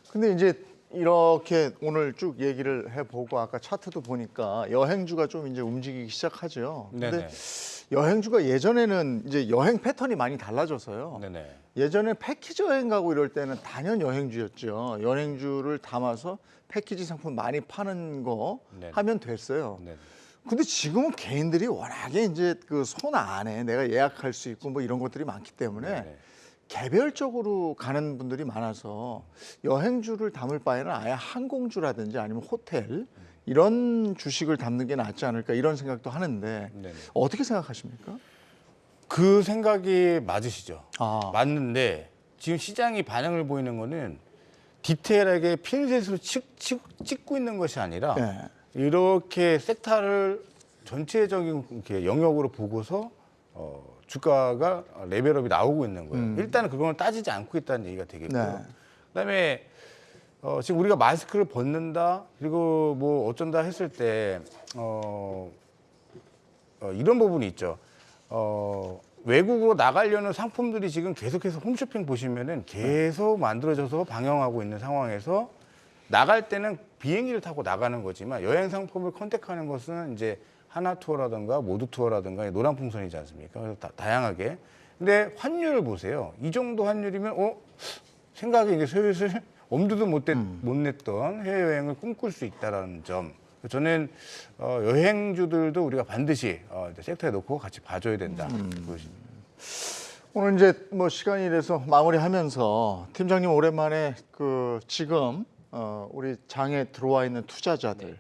근데 이제 이렇게 오늘 쭉 얘기를 해보고 아까 차트도 보니까 여행주가 좀 이제 움직이기 시작하죠. 근데 네네. 여행주가 예전에는 이제 여행 패턴이 많이 달라져서요. 네네. 예전에 패키지 여행 가고 이럴 때는 단연 여행주였죠. 여행주를 담아서 패키지 상품 많이 파는 거 네네. 하면 됐어요. 네네. 근데 지금은 개인들이 워낙에 이제 그 손 안에 내가 예약할 수 있고 뭐 이런 것들이 많기 때문에 네네. 개별적으로 가는 분들이 많아서 여행주를 담을 바에는 아예 항공주라든지 아니면 호텔 이런 주식을 담는 게 낫지 않을까 이런 생각도 하는데 네네. 어떻게 생각하십니까? 그 생각이 맞으시죠. 아, 맞는데 지금 시장이 반응을 보이는 거는 디테일하게 핀셋으로 찍고 있는 것이 아니라 네. 이렇게 섹터를 전체적인 이렇게 영역으로 보고서 주가가 레벨업이 나오고 있는 거예요. 일단은 그거는 따지지 않고 있다는 얘기가 되겠고요. 네. 그다음에 지금 우리가 마스크를 벗는다 그리고 뭐 어쩐다 했을 때 이런 부분이 있죠. 외국으로 나가려는 상품들이 지금 계속해서 홈쇼핑 보시면은 계속 만들어져서 방영하고 있는 상황에서 나갈 때는 비행기를 타고 나가는 거지만 여행 상품을 컨택하는 것은 이제 하나 투어라든가 모두 투어라든가 노란풍선이지 않습니까? 그래서 다양하게. 근데 환율을 보세요. 이 정도 환율이면 생각에 이게 슬슬 엄두도 못 냈던 해외여행을 꿈꿀 수 있다는 점. 저는 여행주들도 우리가 반드시 섹터에 놓고 같이 봐줘야 된다. 그것입니다. 오늘 이제 뭐 시간이 돼서 마무리하면서 팀장님 오랜만에 그 지금 우리 장에 들어와 있는 투자자들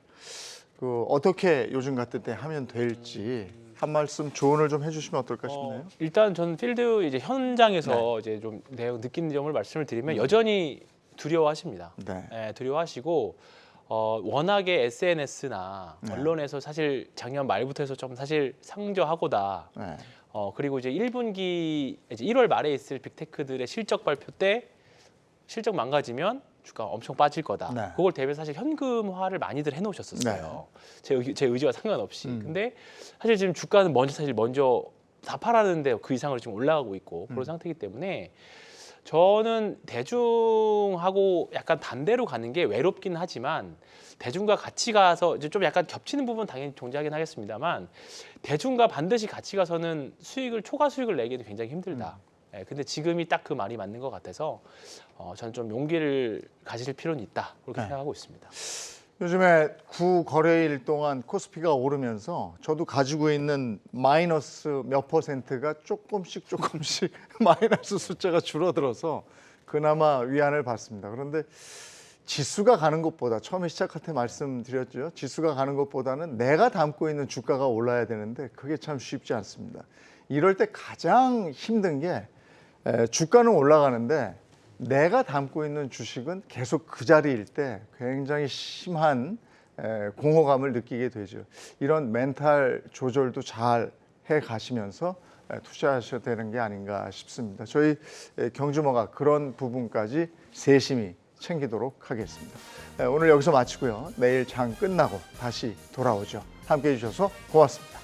그 어떻게 요즘 같은 때 하면 될지 한 말씀 조언을 좀 해주시면 어떨까 싶네요. 일단 저는 필드 이제 현장에서 이제 좀 내용 느끼는 점을 말씀을 드리면 여전히 두려워하십니다. 네. 네, 두려워하시고 워낙에 SNS나 언론에서 사실 작년 말부터 해서 좀 사실 상저하고다. 네. 그리고 이제 1분기 이제 1월 말에 있을 빅테크들의 실적 발표 때 실적 망가지면 주가 엄청 빠질 거다. 네. 그걸 대비해서 사실 현금화를 많이들 해놓으셨었어요. 제 의지와 상관없이. 근데 사실 지금 주가는 먼저 다 팔았는데 그 이상으로 지금 올라가고 있고 그런 상태이기 때문에 저는 대중하고 약간 반대로 가는 게 외롭긴 하지만 대중과 같이 가서 이제 좀 약간 겹치는 부분 당연히 존재하긴 하겠습니다만 대중과 반드시 같이 가서는 초과 수익을 내기는 굉장히 힘들다. 예, 근데 지금이 딱 그 말이 맞는 것 같아서 저는 좀 용기를 가질 필요는 있다 그렇게 생각하고 있습니다. 요즘에 9거래일 동안 코스피가 오르면서 저도 가지고 있는 마이너스 몇 퍼센트가 조금씩 마이너스 숫자가 줄어들어서 그나마 위안을 받습니다. 그런데 지수가 가는 것보다 처음에 시작할 때 말씀드렸죠. 지수가 가는 것보다는 내가 담고 있는 주가가 올라야 되는데 그게 참 쉽지 않습니다. 이럴 때 가장 힘든 게 주가는 올라가는데 내가 담고 있는 주식은 계속 그 자리일 때 굉장히 심한 공허감을 느끼게 되죠. 이런 멘탈 조절도 잘 해 가시면서 투자하셔야 되는 게 아닌가 싶습니다. 저희 경주마가 그런 부분까지 세심히 챙기도록 하겠습니다. 오늘 여기서 마치고요. 내일 장 끝나고 다시 돌아오죠. 함께해 주셔서 고맙습니다.